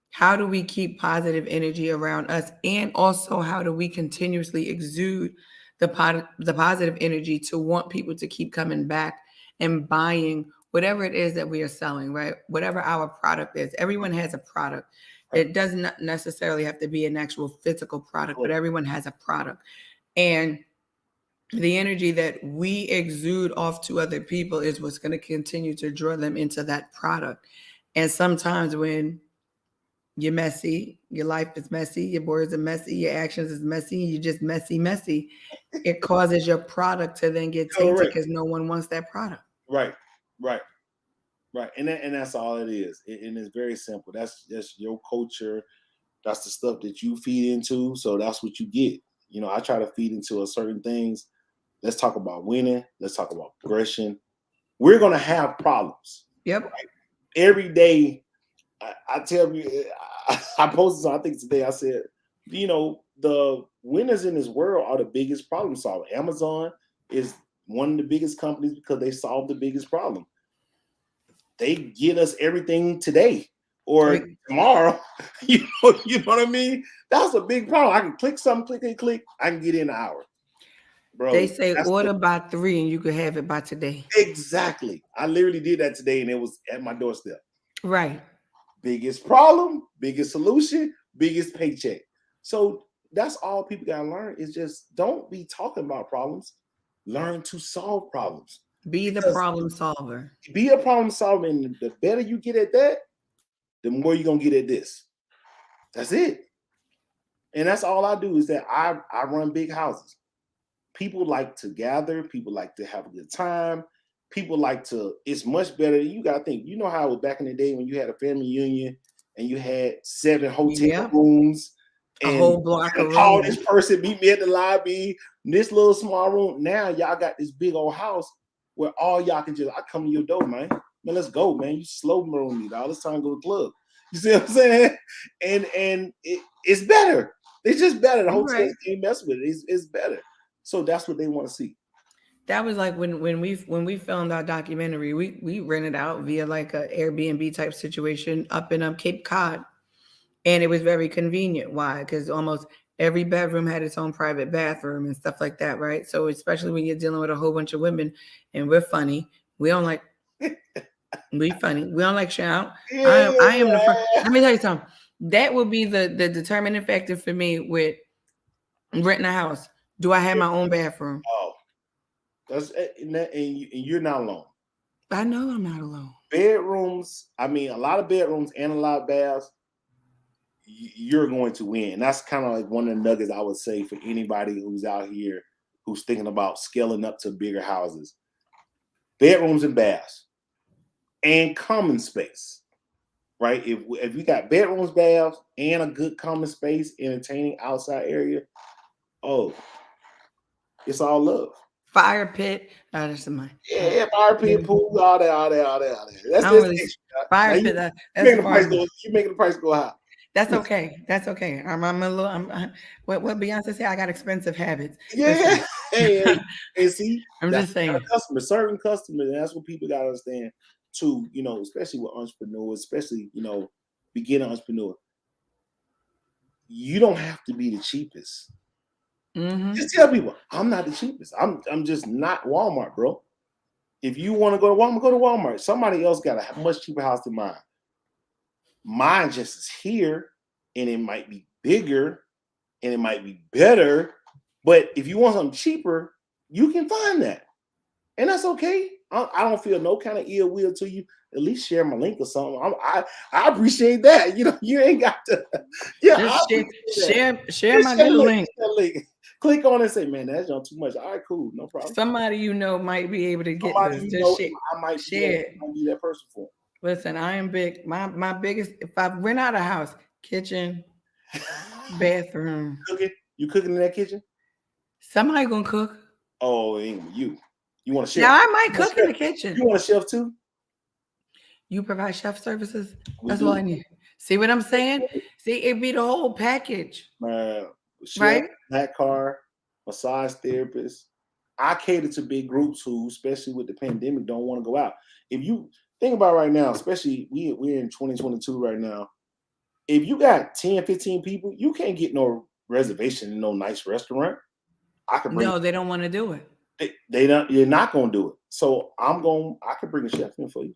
How do we keep positive energy around us? And also, how do we continuously exude the positive energy to want people to keep coming back and buying whatever it is that we are selling, right? Whatever our product is. Everyone has a product. It does not necessarily have to be an actual physical product, but everyone has a product. And the energy that we exude off to other people is what's going to continue to draw them into that product. And sometimes when you're messy, your life is messy, your words are messy, your actions is messy, you're just messy, it causes your product to then get tainted because no one wants that product. Right. And that's all it is. And it's very simple. That's your culture. That's the stuff that you feed into. So that's what you get. You know, I try to feed into certain things. Let's talk about winning. Let's talk about progression. We're going to have problems. Yep. Right? Every day, I tell you, I posted something, I think today, I said, you know, the winners in this world are the biggest problem solver. Amazon is one of the biggest companies because they solve the biggest problem. They get us everything today or tomorrow. You know what I mean? That's a big problem. I can click something, click, I can get in an hour. Bro, they say order by 3 and you could have it by today. Exactly. I literally did that today and it was at my doorstep. Right. Biggest problem, biggest solution, biggest paycheck. So that's all people got to learn is just don't be talking about problems. Learn to solve problems. Be the problem solver. Be a problem solver. And the better you get at that, the more you're going to get at this. That's it. And that's all I do is that I run big houses. People like to gather. People like to have a good time. People like to, it's much better. You got to think, you know how it was back in the day when you had a family union and you had 7 hotel rooms. And a whole block of call this person, meet me at the lobby, this little small room. Now y'all got this big old house where all y'all can just, I come to your door, man. Man, let's go, man. You slow room me, dog. It's time to go to the club. You see what I'm saying? And it's better. It's just better. The hotels can't mess with it. It's better. So that's what they want to see. That was like when we filmed our documentary, we rented out via like a Airbnb type situation up in Cape Cod. And it was very convenient. Why? Because almost every bedroom had its own private bathroom and stuff like that, right? So especially when you're dealing with a whole bunch of women and we're funny, we don't like shout. Yeah, I am the first. Let me tell you something. That will be the determining factor for me with renting a house. Do I have my own bathroom? Oh, that's and you're not alone. I know I'm not alone. Bedrooms, I mean, a lot of bedrooms and a lot of baths, you're going to win. And that's kind of like one of the nuggets I would say for anybody who's out here who's thinking about scaling up to bigger houses. Bedrooms and baths and common space, right? If you got bedrooms, baths, and a good common space, entertaining outside area, oh, it's all love. Fire pit. Oh, that's mine. Yeah, fire pit, pool, all that. That's really, fire pit. You're making the price go high. That's okay. That's okay. I'm a little. What Beyonce said. I got expensive habits. Yeah. and see, I'm that's just the kind saying. of customer, certain customers, and that's what people gotta understand too, especially with entrepreneurs, especially, beginner entrepreneur. You don't have to be the cheapest. Mm-hmm. Just tell people, I'm not the cheapest. I'm just not Walmart, bro. If you want to go to Walmart, go to Walmart. Somebody else got a much cheaper house than mine. Mine just is here, and it might be bigger, and it might be better. But if you want something cheaper, you can find that, and that's okay. I don't feel no kind of ill will to you. At least share my link or something. I appreciate that. You ain't got to. Yeah, I Just appreciate that. share my good link. Share link. Click on it and say, man, that's not too much. All right, cool, no problem. Somebody might be able to get Somebody this. Just share. I might Share. be that person for. Listen, I am big. My biggest. If I rent out a house, kitchen, bathroom. Cooking? You cooking in that kitchen? Somebody gonna cook. Oh, it ain't you. You want a chef? Now I might cook in the kitchen. You want a chef too? You provide chef services. We That's do. all I need. See what I'm saying? See, it'd be the whole package. Chef, Right? Black car, massage therapist. I cater to big groups who, especially with the pandemic, don't want to go out. If you think about right now, especially we're in 2022 right now. If you got 10, 15 people, you can't get no reservation in no nice restaurant. I could bring. No, they don't want to do it. They don't. You're not gonna do it. So I could bring a chef in for you.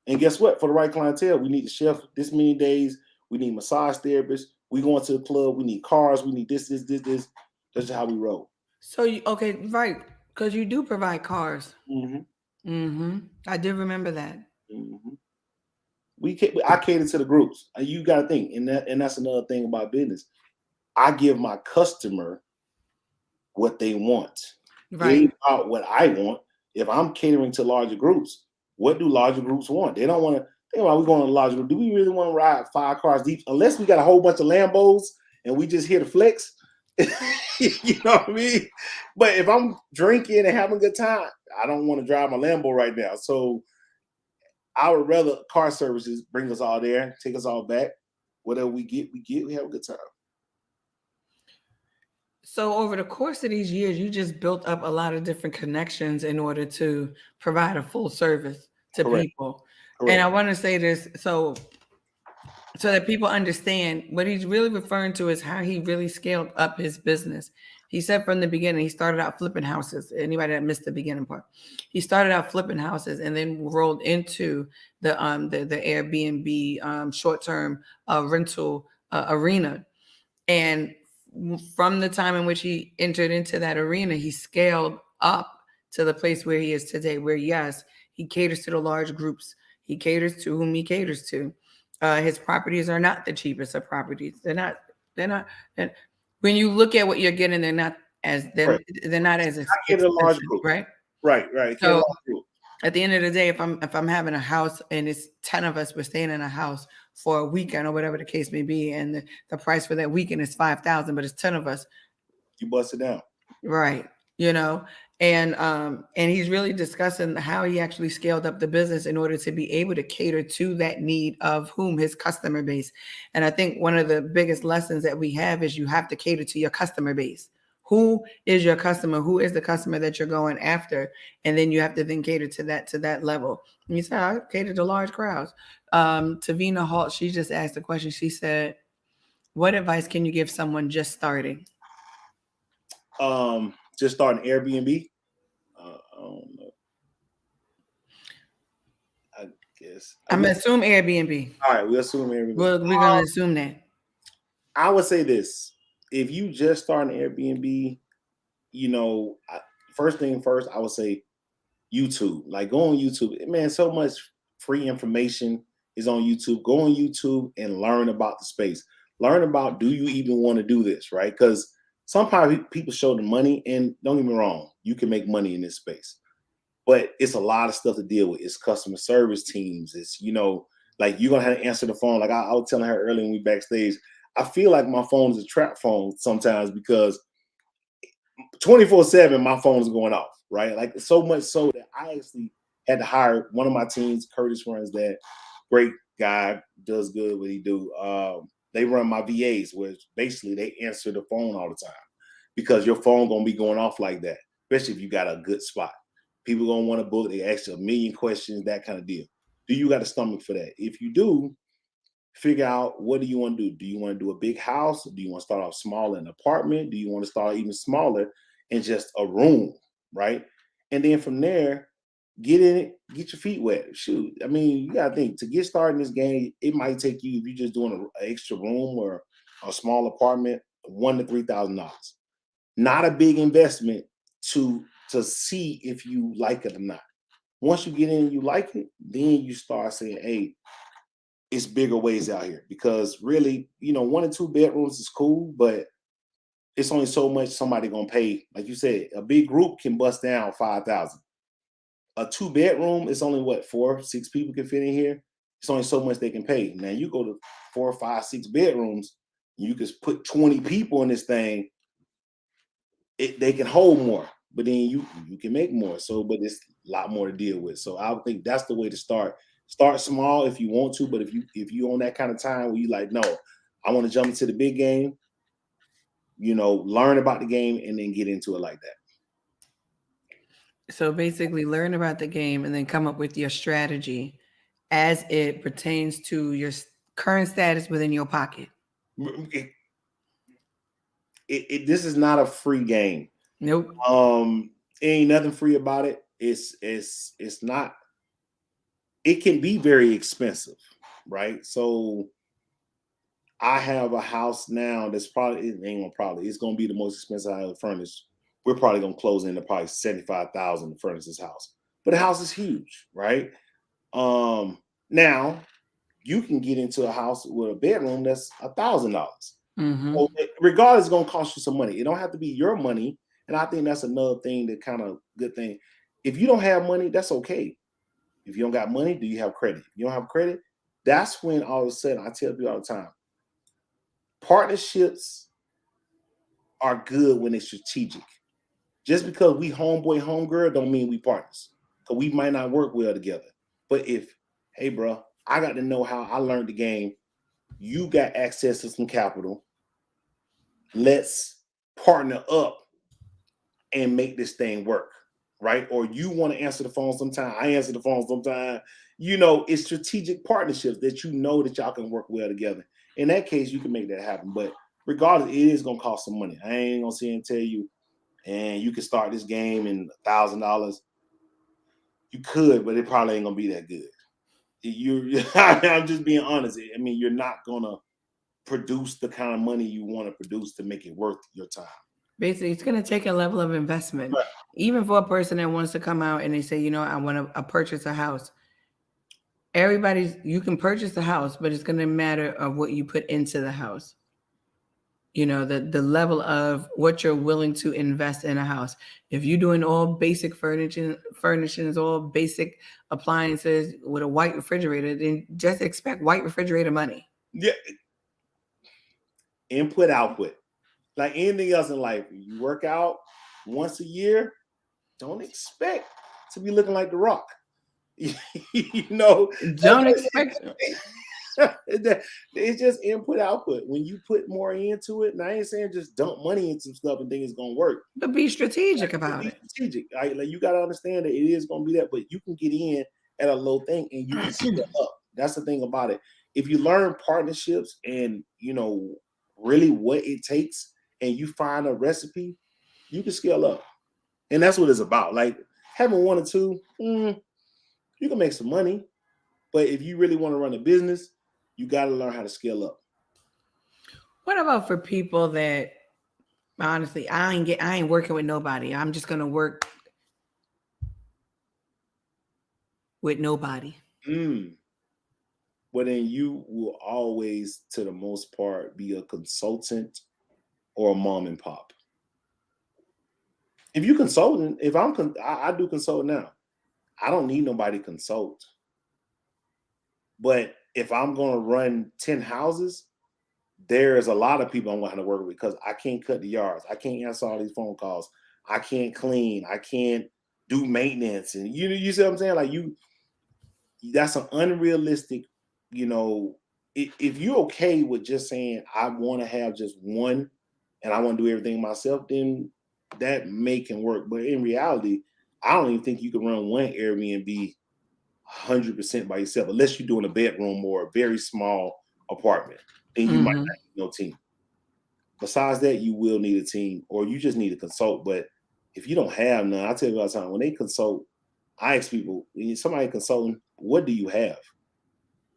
And guess what? For the right clientele, we need a chef this many days. We need massage therapists. We going to the club. We need cars. We need this. That's just how we roll. So okay, right? Because you do provide cars. Mm-hmm. I did remember that. Mm-hmm. I cater to the groups. You got to think, and that's another thing about business. I give my customer what they want. Right. It ain't about what I want. If I'm catering to larger groups, what do larger groups want? They don't want to think about we going to a larger group. Do we really want to ride 5 cars deep? Unless we got a whole bunch of Lambos and we just here to flex. You know what I mean? But if I'm drinking and having a good time, I don't want to drive my Lambo right now. So I would rather car services bring us all there, take us all back. Whatever we get, we have a good time. So over the course of these years, you just built up a lot of different connections in order to provide a full service to Correct. people. Correct. And I want to say this so that people understand what he's really referring to is how he really scaled up his business. He said from the beginning, he started out flipping houses. Anybody that missed the beginning part, he started out flipping houses and then rolled into the Airbnb short-term rental arena. And from the time in which he entered into that arena, he scaled up to the place where he is today, where yes, he caters to the large groups. He caters to whom he caters to. His properties are not the cheapest of properties. They're not. When you look at what you're getting, they're not as expensive, large group. right? Right. So at the end of the day, if I'm having a house and it's 10 of us, we're staying in a house for a weekend or whatever the case may be, and the price for that weekend is $5,000, but it's 10 of us. You bust it down, right? And he's really discussing how he actually scaled up the business in order to be able to cater to that need of whom his customer base. And I think one of the biggest lessons that we have is you have to cater to your customer base. Who is your customer? Who is the customer that you're going after? And then you have to then cater to that level. And you say, I cater to large crowds. Tavina Halt, she just asked a question. She said, what advice can you give someone just starting? Just starting Airbnb. I don't know. I guess. I'm going to assume Airbnb. All right, we'll assume Airbnb. We're going to assume that. I would say this. If you just start an Airbnb, first thing first, I would say YouTube. Like, go on YouTube. Man, so much free information is on YouTube. Go on YouTube and learn about the space. Learn about, do you even want to do this, right? Because sometimes people show the money, and don't get me wrong, you can make money in this space. But it's a lot of stuff to deal with. It's customer service teams. It's, like you're going to have to answer the phone. Like I was telling her earlier when we backstage, I feel like my phone is a trap phone sometimes because 24/7, my phone is going off, right? Like so much so that I actually had to hire one of my teams. Curtis runs that. Great guy, does good what he do. They run my VAs, which basically they answer the phone all the time. because your phone gonna be going off like that, especially if you got a good spot. People gonna want to book. They ask you a million questions, that kind of deal. Do you got a stomach for that? If you do, figure out what do you want to do. Do you want to do a big house? Do you want to start off small in an apartment? Do you want to start even smaller in just a room, right? And then from there, get in it, get your feet wet. Shoot, I mean, you gotta think to get started in this game. It might take you if you're just doing an extra room or a small apartment, $1,000 to $3,000. Not a big investment to see if you like it or not. Once you get in and you like it, then you start saying, hey, it's bigger ways out here. Because really, 1 and 2 bedrooms is cool, but it's only so much somebody gonna pay. Like you said, a big group can bust down 5,000. A 2-bedroom is only what 4, 6 people can fit in here. It's only so much they can pay. Now you go to 4, 5, 6 bedrooms, you can put 20 people in this thing. They can hold more, but then you can make more. So, but it's a lot more to deal with. So I would think that's the way to start. Start small if you want to, but if you on that kind of time where you like, no, I want to jump into the big game, learn about the game and then get into it like that. So basically, learn about the game and then come up with your strategy as it pertains to your current status within your pocket. This is not a free game. Nope. Ain't nothing free about it. It's not. It can be very expensive, right? So I have a house now that's it's gonna be the most expensive I ever furnished. We're probably gonna close into probably 75,000 to furnish this house. But the house is huge, right? Now you can get into a house with a bedroom that's $1,000. Mm-hmm. So regardless, it's gonna cost you some money. It don't have to be your money. And I think that's another thing that kind of good thing. If you don't have money, that's okay. If you don't got money, do you have credit? If you don't have credit, that's when all of a sudden I tell people all the time, partnerships are good when they're strategic. Just because we homeboy, homegirl don't mean we partners. Because we might not work well together. But hey, bro, I got to know how I learned the game. You got access to some capital. Let's partner up and make this thing work, right? Or you want to answer the phone sometime, I answer the phone sometime. It's strategic partnerships that that y'all can work well together. In that case, you can make that happen. But regardless, it is going to cost some money. I ain't going to sit and tell you, and you can start this game in $1,000. You could, but it probably ain't going to be that good. I'm just being honest. I mean, you're not going to produce the kind of money you want to produce to make it worth your time. Basically, it's going to take a level of investment. Right. Even for a person that wants to come out and they say, I want to purchase a house. You can purchase the house, but it's going to matter of what you put into the house. The level of what you're willing to invest in a house. If you're doing all basic furnishings, all basic appliances with a white refrigerator, then just expect white refrigerator money. Yeah. Input, output. Like anything else in life, you work out once a year, don't expect to be looking like The Rock. Don't expect it's just input, output. When you put more into it, and I ain't saying just dump money into some stuff and think it's gonna work. But be strategic about it. Strategic. Right? Like you gotta understand that it is gonna be that, but you can get in at a low thing and you can scale up. That's the thing about it. If you learn partnerships and really what it takes, and you find a recipe, you can scale up. And that's what it's about. Like having 1 or 2, you can make some money. But if you really want to run a business, you got to learn how to scale up. What about for people that honestly, I ain't working with nobody. I'm just gonna work with nobody. Well, then you will always, to the most part, be a consultant or a mom and pop. If you consulting, I do consult now. I don't need nobody to consult. But if I'm going to run 10 houses, there's a lot of people I'm going to have to work with because I can't cut the yards. I can't answer all these phone calls. I can't clean. I can't do maintenance. And you see what I'm saying? Like that's an unrealistic, if you're okay with just saying, I want to have just one and I want to do everything myself, then that can work. But in reality, I don't even think you can run one Airbnb 100% by yourself, unless you're doing a bedroom or a very small apartment. Then you might not need no team. Besides that, you will need a team, or you just need to consult. But if you don't have none, I tell you all the time, when they consult, I ask people, when somebody consulting, what do you have?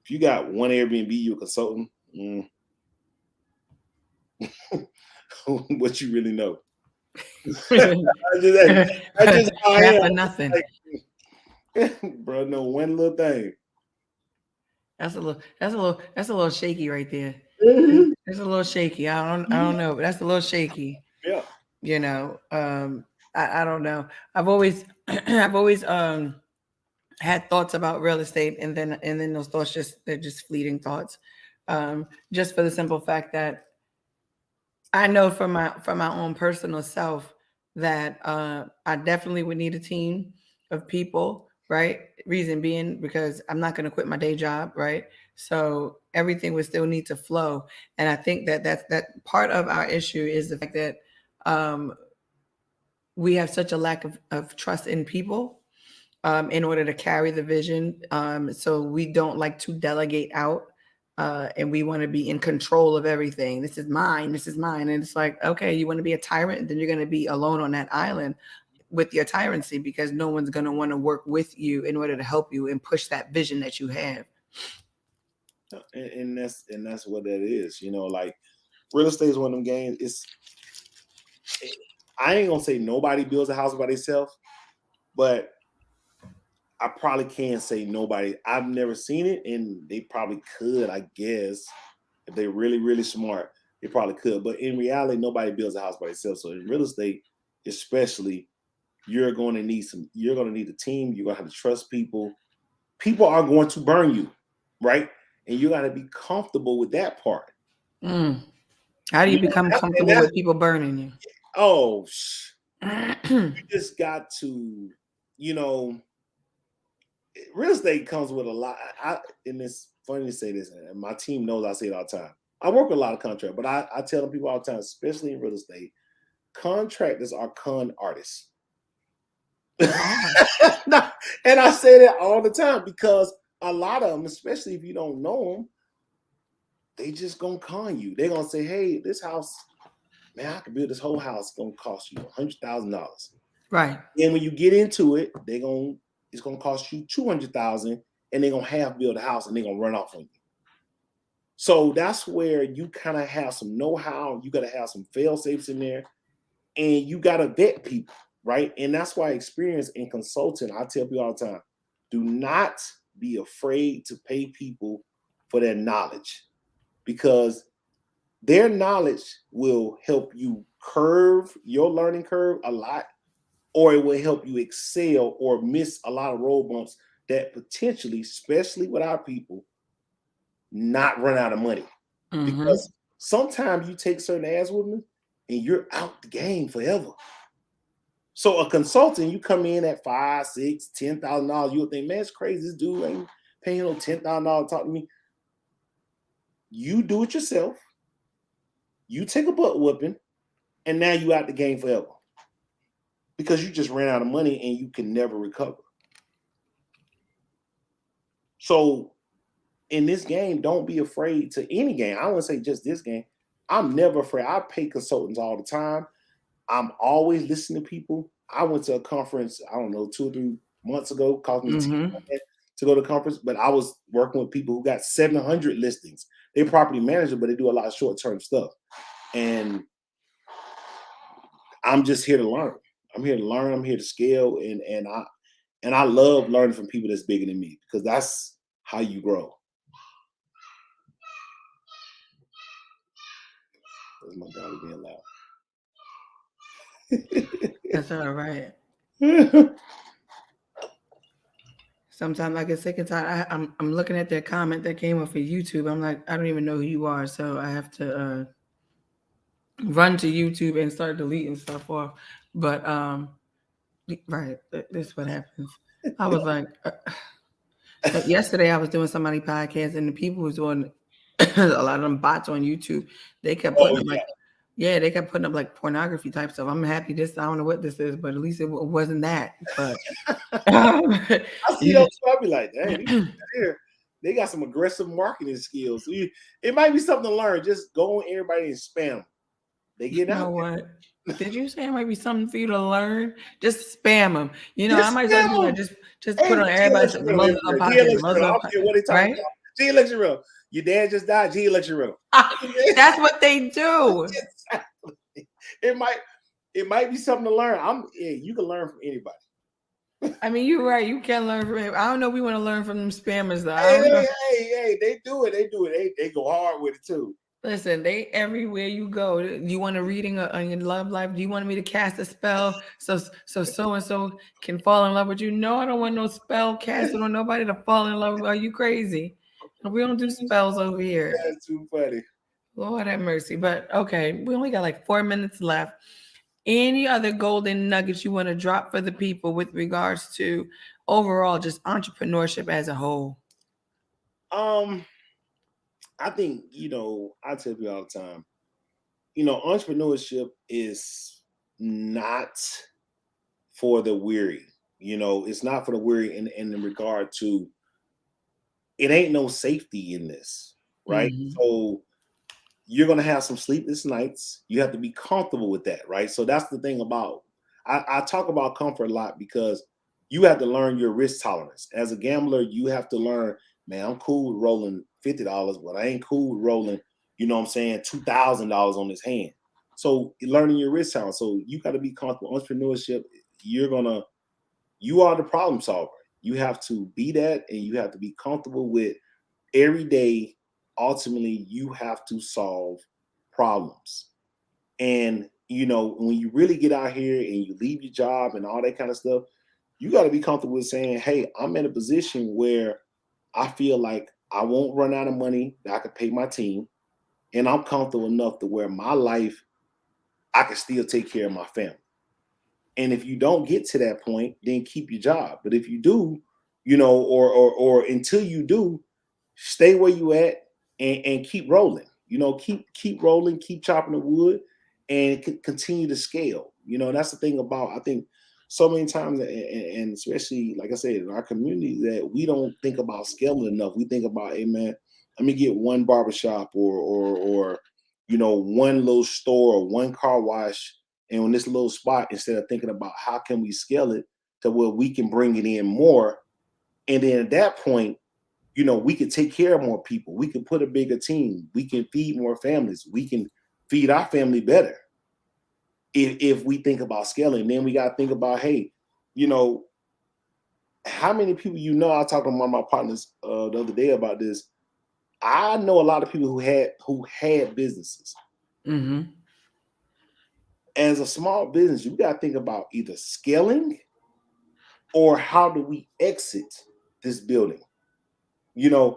If you got one Airbnb you're consulting, what you really know? I just half or nothing. Like, bro, no one little thing. That's a little shaky right there. Mm-hmm. It's a little shaky. I don't know, but that's a little shaky. Yeah. You know, I don't know. I've always had thoughts about real estate, and then those thoughts they're just fleeting thoughts. Just for the simple fact that I know from my own personal self that I definitely would need a team of people, right? Reason being because I'm not going to quit my day job, right? So everything would still need to flow, and I think that part of our issue is the fact that we have such a lack of trust in people in order to carry the vision. So we don't like to delegate out. And we want to be in control of everything. This is mine. This is mine. And it's like, okay, you want to be a tyrant, and then you're going to be alone on that island with your tyrancy, because no one's going to want to work with you in order to help you and push that vision that you have. And that's what that is. You know, like real estate is one of them games. I ain't gonna say nobody builds a house by themselves, but I probably can say nobody. I've never seen it, and they probably could, I guess. If they're really, really smart, they probably could. But in reality, nobody builds a house by themselves. So in real estate, especially, you're going to need a team. You're going to have to trust people. People are going to burn you, right? And you got to be comfortable with that part. How do you become comfortable with people burning you? Oh, you just got to, real estate comes with a lot. And it's funny to say this, and my team knows I say it all the time. I work with a lot of contractors, but I tell them people all the time, especially in real estate, contractors are con artists. And I say that all the time because a lot of them, especially if you don't know them, they just gonna con you. They're gonna say, "Hey, this house, man, I can build this whole house. It's gonna cost you $100,000." Right. And when you get into it, it's gonna cost you $200,000, and they're gonna half build a house, and they're gonna run off on you. So that's where you kind of have some know-how. You got to have some fail-safes in there, and you got to vet people, right? And that's why experience in consulting, I tell people all the time, do not be afraid to pay people for their knowledge, because their knowledge will help you curve your learning curve a lot, or it will help you excel or miss a lot of road bumps that potentially, especially with our people, not run out of money. Because sometimes you take certain ass women and you're out the game forever. So a consultant, you come in at $5,000, $6,000, $10,000, you'll think, man, it's crazy. This dude ain't paying no $10,000 to talk to me. You do it yourself. You take a butt whooping, and now you out the game forever. Because you just ran out of money and you can never recover. So in this game, don't be afraid to any game. I don't want to say just this game. I'm never afraid. I pay consultants all the time. I'm always listening to people. I went to a conference, I don't know, 2 or 3 months ago, cost me to go to the conference, but I was working with people who got 700 listings. They're property manager, but they do a lot of short-term stuff. And I'm just here to learn. I'm here to learn. I'm here to scale. And I love learning from people that's bigger than me, because that's how you grow. That's my daughter being loud. That's all right. Sometimes I get sick and tired. I'm looking at that comment that came up for YouTube. I'm like, I don't even know who you are, so I have to run to YouTube and start deleting stuff off. But right, this is what happens. I was like, yesterday I was doing somebody's podcast, and the people was doing a lot of them bots on YouTube. They kept putting like Yeah, they kept putting up like pornography type stuff. I'm happy I don't know what this is, but at least it wasn't that. But I see those. I'll be like, dang, these people here, they got some aggressive marketing skills. It might be something to learn. Just go on everybody and spam. They you get know out what? Did you say it might be something for you to learn? Just spam them. You know, I Just might say spam them. just Hey, put on G everybody's election rental Muzzle Up everywhere. G podcast, election rental. I Muzzle Up, don't care what they talking right? about. G election rental. Your dad just died. G election rental. That's what they do. Exactly. It might be something to learn. You can learn from anybody. I mean, you're right. You can learn from him. I don't know. We want to learn from them spammers, though. I Hey, don't know. hey, they do it. They do it. They go hard with it too. Listen, they everywhere you go. You want a reading on your love life? Do you want me to cast a spell so and so can fall in love with you? No, I don't want no spell casting on nobody to fall in love with. Are you crazy? We don't do spells over here. That's too funny. Lord have mercy. But okay, we only got like 4 minutes left. Any other golden nuggets you want to drop for the people with regards to overall just entrepreneurship as a whole? I think, I tell people all the time, entrepreneurship is not for the weary. It's not for the weary in regard to it ain't no safety in this, right? Mm-hmm. So you're gonna have some sleepless nights. You have to be comfortable with that, right? So that's the thing about I talk about comfort a lot because you have to learn your risk tolerance. As a gambler, you have to learn, man, I'm cool with rolling $50, but I ain't cool with rolling, $2,000 on this hand. So learning your risk tolerance. So you got to be comfortable. Entrepreneurship, you are the problem solver. You have to be that, and you have to be comfortable with every day. Ultimately, you have to solve problems. And when you really get out here and you leave your job and all that kind of stuff, you got to be comfortable with saying, hey, I'm in a position where I feel like I won't run out of money that I can pay my team. And I'm comfortable enough to where my life, I can still take care of my family. And if you don't get to that point, then keep your job. But if you do, or until you do, stay where you at and keep rolling. Keep rolling, keep chopping the wood, and continue to scale. That's the thing about, I think, so many times, and especially like I said in our community, that we don't think about scaling enough. We think about, hey man, let me get one barbershop or one little store or one car wash, and on this little spot, instead of thinking about how can we scale it to where we can bring it in more. And then at that point, we can take care of more people. We can put a bigger team. We can feed more families. We can feed our family better if we think about scaling. Then we got to think about, hey, how many people I was talking to one of my partners the other day about this. I know a lot of people who had businesses. Mm-hmm. As a small business, you got to think about either scaling or how do we exit this building?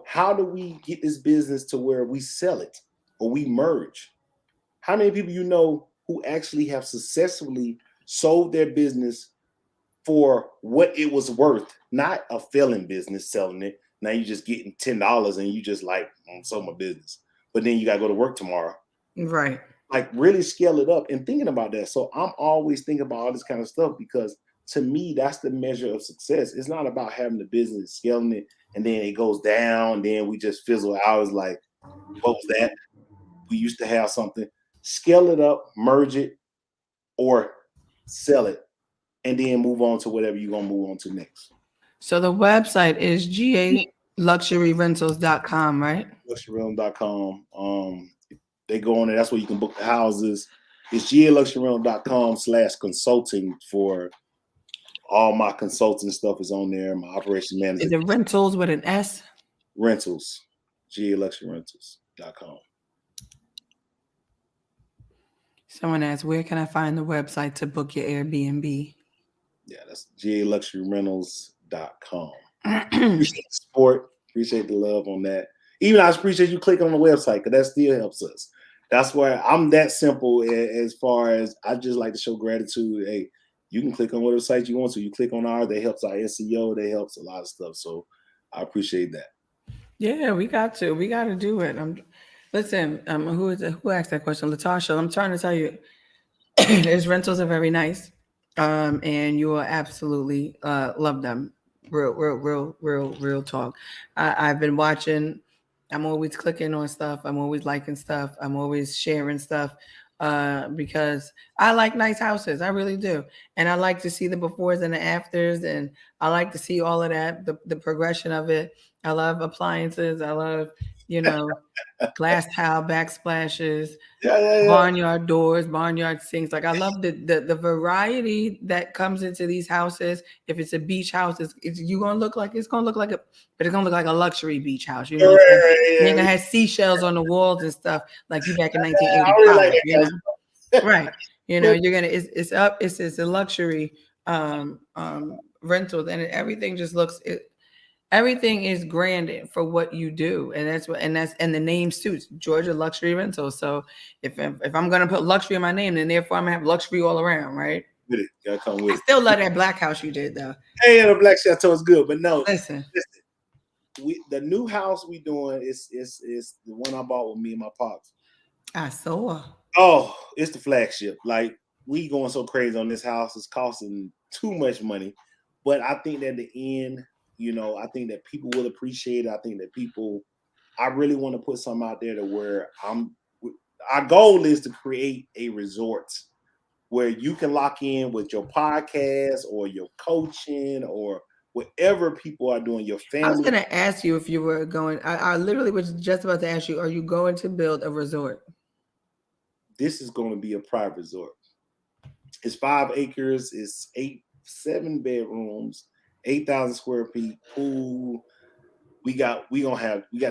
How do we get this business to where we sell it or we merge? How many people who actually have successfully sold their business for what it was worth, not a failing business selling it? Now you're just getting $10 and you just like, sold my business. But then you got to go to work tomorrow. Right. Like really scale it up and thinking about that. So I'm always thinking about all this kind of stuff because to me, that's the measure of success. It's not about having the business, scaling it, and then it goes down. Then we just fizzle out. It's like, what was that? We used to have something. Scale it up, merge it, or sell it, and then move on to whatever you're going to move on to next. So the website is galuxuryrentals.com, right? Luxuryrental.com. They go on there. That's where you can book the houses. It's galuxuryrental.com/consulting for all my consulting stuff is on there. My operations manager. Is it rentals with an S? Rentals. galuxuryrentals.com. Someone asked, where can I find the website to book your Airbnb? Yeah, that's galuxuryrentals.com. Appreciate the support. Appreciate the love on that. Even I appreciate you clicking on the website because that still helps us. That's why I'm that simple as far as I just like to show gratitude. Hey, you can click on whatever site you want to. You click on ours. That helps our SEO. That helps a lot of stuff. So I appreciate that. Yeah, we got to do it. Listen, who asked that question? Latasha. I'm trying to tell you, his rentals are very nice, and you will absolutely love them. Real talk. I've been watching. I'm always clicking on stuff. I'm always liking stuff. I'm always sharing stuff because I like nice houses. I really do, and I like to see the befores and the afters, and I like to see all of that, the progression of it. I love appliances. I love, you know, glass tile backsplashes, Yeah. barnyard doors, barnyard sinks. Like I love the variety that comes into these houses. If it's a beach house, it's gonna look like a, but it's gonna look like a luxury beach house. You know what I'm saying? You ain't Yeah. gonna have seashells on the walls and stuff like you back in I really 1985. like that You kind of know, stuff. right? You know, But you're gonna it's a luxury rentals, and everything just looks everything is grand for what you do, and and the name suits Georgia Luxury Rentals. So if I'm gonna put luxury in my name, then therefore I'm gonna have luxury all around, right? with it, gotta come I with it. still love that black house you did though. Hey, the Black Chateau is good, but no, Listen, the new house we doing is the one I bought with me and my pops. I saw. Oh, it's the flagship. Like we going so crazy on this house, it's costing too much money. But I think that at the end, I think that people will appreciate it. I think that I really want to put something out there to where our goal is to create a resort where you can lock in with your podcast or your coaching or whatever people are doing, your I was family. gonna ask you if you were going. I literally was just about to ask you, are you going to build a resort? This is going to be a private resort. It's 5 acres. It's 7 bedrooms, 8,000 square feet, pool. We got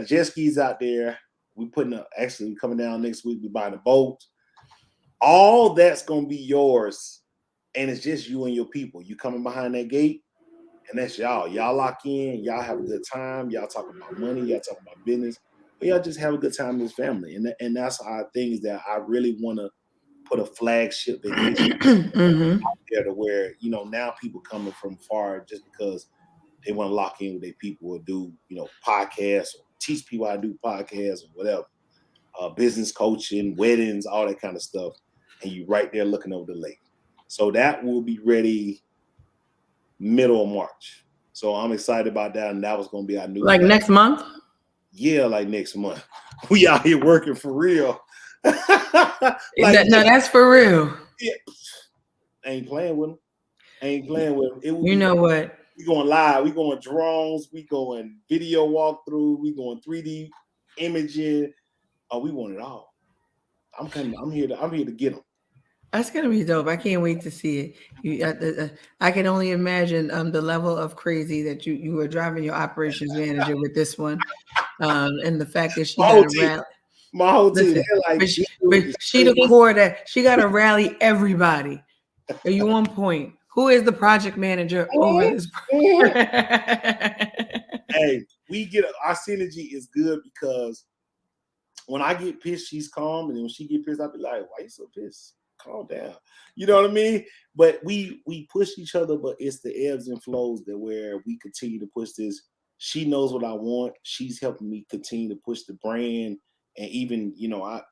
jet skis out there. We coming down next week. We buying a boat. All that's gonna be yours, and it's just you and your people. You coming behind that gate, and that's y'all. Y'all lock in. Y'all have a good time. Y'all talk about money. Y'all talk about business. But y'all just have a good time as family, and that's our thing is that I really want to put a flagship vacation Mm-hmm. there to where now people coming from far just because they want to lock in with their people or do podcasts or teach people how to do podcasts or whatever, business coaching, weddings, all that kind of stuff, and you right there looking over the lake. So that will be ready middle of March. So I'm excited about that, and that was going to be our new Like next month? Yeah, like next month. We out here working for real. No, that's for real. Yeah, I ain't playing with them. You know what? We going live. We going drones. We going video walkthrough. We going 3D imaging. Oh, we want it all. I'm here to get them. That's gonna be dope. I can't wait to see it. I can only imagine the level of crazy that you were driving your operations manager with this one, and the fact that she got to rally. My whole team, Listen, they're like, but she the core that she got to rally everybody. Are you on point? Who is the project manager over this? Hey, our synergy is good because when I get pissed, she's calm, and then when she get pissed, I'll be like, "Why you so pissed? Calm down." You know what I mean? But we push each other, but it's the ebbs and flows that where we continue to push this. She knows what I want. She's helping me continue to push the brand, and even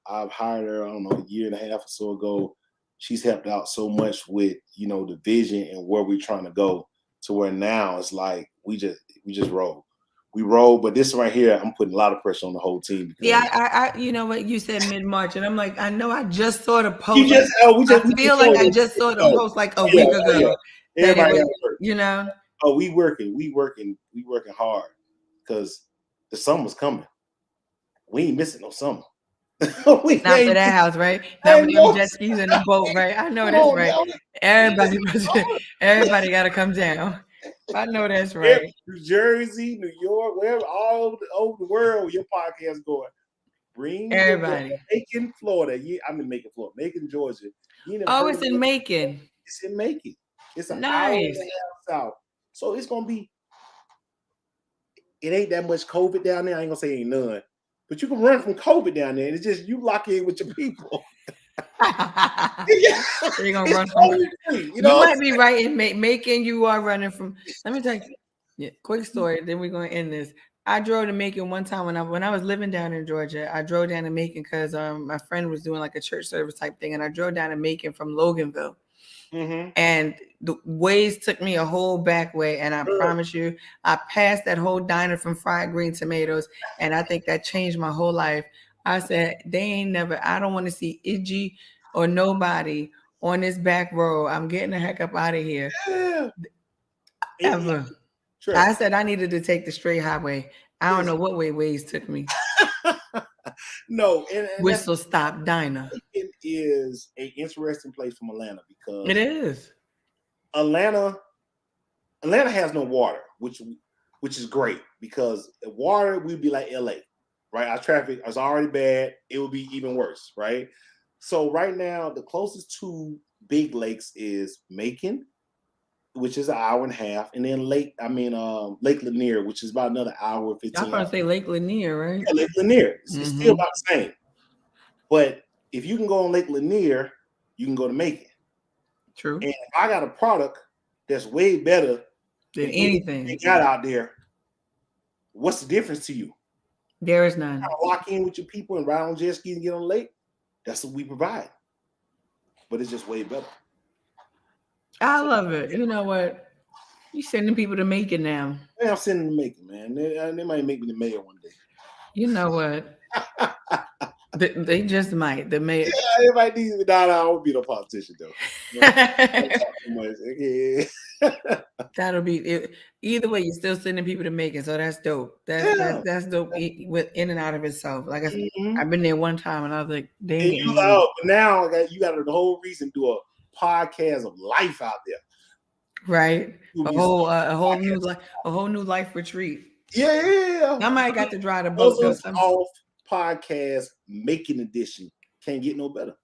I've hired her, I don't know, a year and a half or so ago. She's helped out so much with the vision and where we're trying to go to where now it's like we just roll. We roll, but this right here, I'm putting a lot of pressure on the whole team. Yeah, I you know what you said mid-March, and I'm like, I know I just saw the post. I feel like I just saw the post like a week ago. Yeah. Everybody We working hard because the summer's coming. We ain't missing no summer. Not for that house, right? Not with them jet skis and the boat, right? I know that's right. Everybody got to come down. I know that's right. New Jersey, New York, wherever, all over the world, your podcast going. Bring everybody. Macon, Florida. Yeah, I'm in Macon, Florida. Macon, Georgia. It's in Macon. It's in Macon. It's an nice. hour and a half south. So it's gonna be. It ain't that much COVID down there. I ain't gonna say ain't none, but you can run from COVID down there. And it's just you lock in with your people. You're gonna run from. You might be right in Macon. You are running from. Let me tell you. Yeah, quick story. Then we're gonna end this. I drove to Macon one time when I was living down in Georgia. I drove down to Macon because my friend was doing like a church service type thing, and I drove down to Macon from Loganville. Mm-hmm. And the ways took me a whole back way, and I promise you, I passed that whole diner from fried green tomatoes, and I think that changed my whole life. I said, they ain't never. I don't want to see Iggy or nobody on this back road. I'm getting the heck up out of here. Yeah. Ever. I said I needed to take the straight highway. I don't know what way Waze took me. No, and Whistle Stop Diner. It is an interesting place from Atlanta because it is. Atlanta has no water, which is great because the water would be like LA, right? Our traffic is already bad. It would be even worse, right? So right now, the closest two big lakes is Macon, which is an hour and a half, and then Lake Lanier, which is about another hour and 15. I'm going to say Lake Lanier, right? Yeah, Lake Lanier. It's still about the same. But if you can go on Lake Lanier, you can go to Macon. True. And if I got a product that's way better than anything they got out there, what's the difference to you? There is none. You lock in with your people and ride on jet ski and get on the lake. That's what we provide. But it's just way better. I love it. You know what? You sending people to Macon now. Yeah, I'm sending them to Macon, man. They might make me the mayor one day. You know what? they just might. The mayor. Yeah, they might need me. I won't be no politician though. That'll be it. Either way, you're still sending people to Macon, so that's dope. That's dope. With in and out of itself. Like I said, I've been there one time, and I was like, "Dang!" Now you got the whole reason to do a podcast of life out there, right? A whole new life retreat. Yeah. Somebody got to drive the boat. Off podcast making edition can't get no better.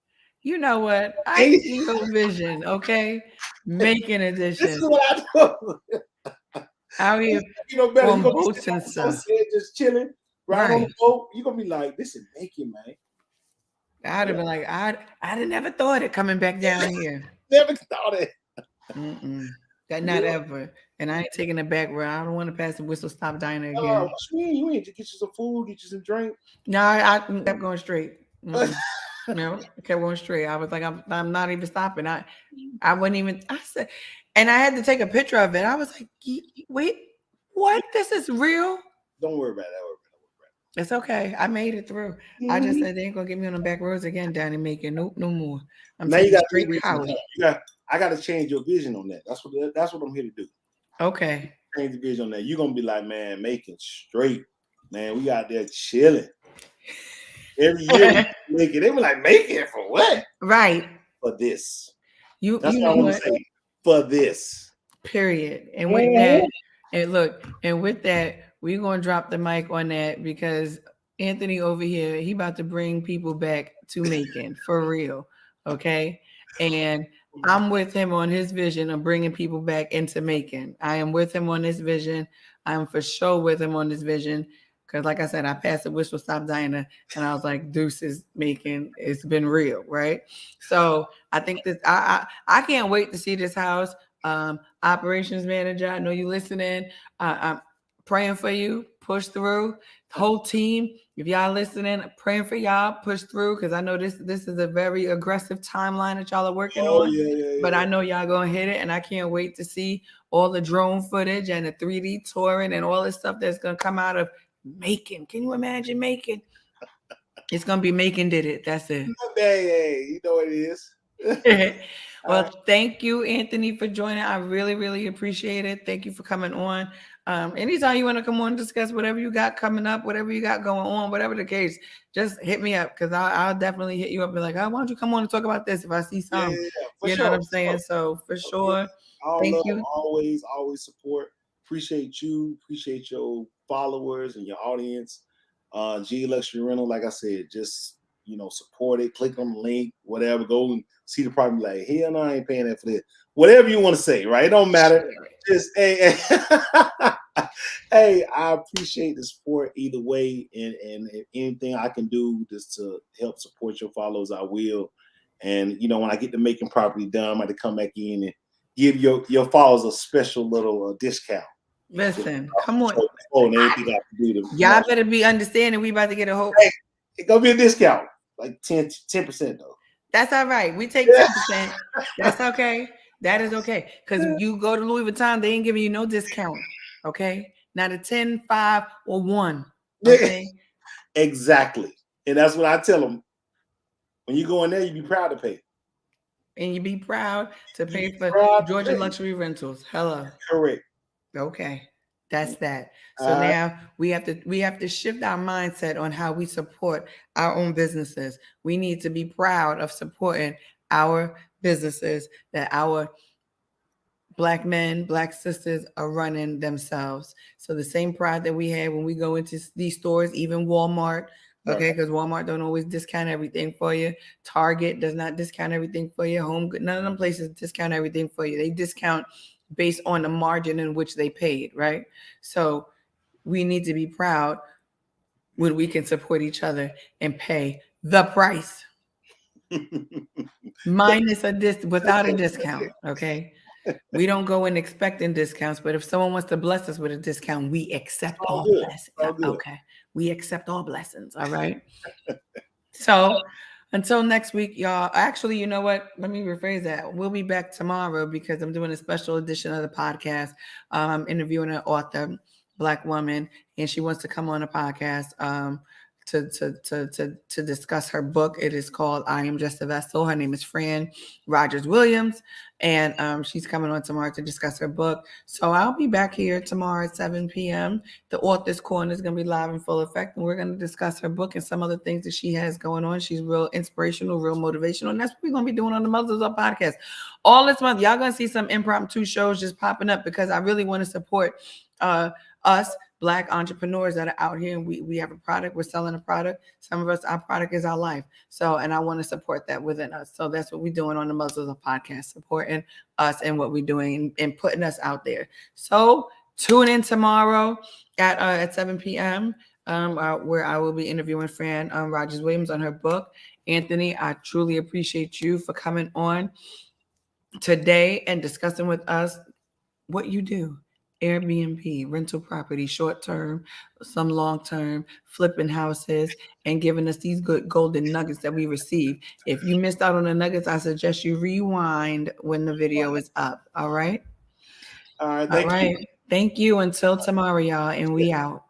You know what? I see your vision, okay? Making edition. This is what I do. Out here, better. On boats and stuff. Just chilling, right on the boat. You're gonna be like, "This is making, man." I'd have been like, I'd have never thought it coming back down here. Never thought it. Not ever. And I ain't taking it back where I don't want to pass the Whistle Stop Diner again. What you mean? You ain't to get you some food, get you some drink? No, I kept going straight. No, I kept going straight. I was like, I'm not even stopping. I wouldn't even. I said, and I had to take a picture of it. I was like, wait, what? This is real? Don't worry about that. It's okay. I made it through. I just said they ain't gonna get me on the back roads again down in Macon. Nope, no more. Now you got straight college. I got to change your vision on that. That's what I'm here to do. Okay. Change the vision on that. You're gonna be like, man, Macon straight, man. We out there chilling. Every year we make it. They were like, Macon for what? Right. For this. That's what I want to say. For this. Period. And with that, and with that, we're gonna drop the mic on that because Anthony over here, he about to bring people back to Macon for real. Okay. And I'm with him on his vision of bringing people back into Macon. I am with him on this vision. I'm for sure with him on this vision. Because like I said, I passed the Whistle Stop Diner and I was like, Deuces, Macon, it's been real, right? So I think that I can't wait to see this house. Operations manager, I know you listening. I'm praying for you. Push through. The whole team, if y'all listening, praying for y'all. Push through because I know this is a very aggressive timeline that y'all are working on. Yeah. But I know y'all gonna hit it, and I can't wait to see all the drone footage and the 3D touring and all this stuff that's gonna come out of Macon. Can you imagine Macon? It's gonna be Macon did it. That's it. Hey, you know what it is. Well, thank you, Anthony, for joining. I really, really appreciate it. Thank you for coming on. Anytime you want to come on and discuss whatever you got coming up, whatever you got going on, whatever the case, just hit me up because I'll definitely hit you up and be like, why don't you come on and talk about this if I see something? You know what I'm saying? So for sure. Thank you. Always support. Appreciate you. Appreciate your followers and your audience. G Luxury Rental, like I said, just support it. Click on the link, whatever. Go and see the product. Like, hell no, I ain't paying that for this. Whatever you want to say, right? It don't matter. Just hey, I appreciate the support either way, and anything I can do just to help support your followers, I will. And when I get the making property done, I'm going to come back in and give your followers a special little discount. Listen, come on. And everything got to do to Y'all better be understanding we about to get a whole. Hey, it's gonna be a discount, like 10% though. That's all right. We take 10%. That's okay. That is okay. Because you go to Louis Vuitton, they ain't giving you no discount. Okay. Not a 10, 5, or 1. Okay. Exactly. And that's what I tell them. When you go in there, you be proud to pay. And you be proud to pay for Georgia Luxury Rentals. Hello. Correct. Okay. That's that. So now we have to shift our mindset on how we support our own businesses. We need to be proud of supporting our businesses that our Black men, Black sisters are running themselves. So the same pride that we have when we go into these stores, even Walmart, okay, because Walmart don't always discount everything for you. Target does not discount everything for you. Home, none of them places discount everything for you. They discount based on the margin in which they paid, right? So we need to be proud when we can support each other and pay the price minus without a discount, okay? We don't go in expecting discounts, but if someone wants to bless us with a discount, we accept all blessings. Okay. We accept all blessings. All right. So until next week, y'all. Actually, you know what? Let me rephrase that. We'll be back tomorrow because I'm doing a special edition of the podcast. I'm interviewing an author, Black woman, and she wants to come on the podcast to discuss her book. It is called I Am Just a Vessel. Her name is Fran Rogers Williams, and she's coming on tomorrow to discuss her book. So I'll be back here tomorrow at 7 p.m. The Author's Corner is going to be live in full effect, and we're going to discuss her book and some other things that she has going on. She's real inspirational, real motivational, and that's what we're going to be doing on the Muzzles Up podcast. All this month, y'all going to see some impromptu shows just popping up because I really want to support us Black entrepreneurs that are out here, and we have a product, we're selling a product. Some of us, our product is our life. So, and I want to support that within us. So that's what we're doing on the Muzzles Up podcast, supporting us and what we're doing and putting us out there. So tune in tomorrow at 7 p.m. Where I will be interviewing Fran Rogers Williams on her book. Anthony, I truly appreciate you for coming on today and discussing with us what you do. Airbnb, rental property, short term, some long term, flipping houses, and giving us these good golden nuggets that we receive. If you missed out on the nuggets, I suggest you rewind when the video is up. All right. All right. Thank you. Thank you. Until tomorrow, y'all, and we out.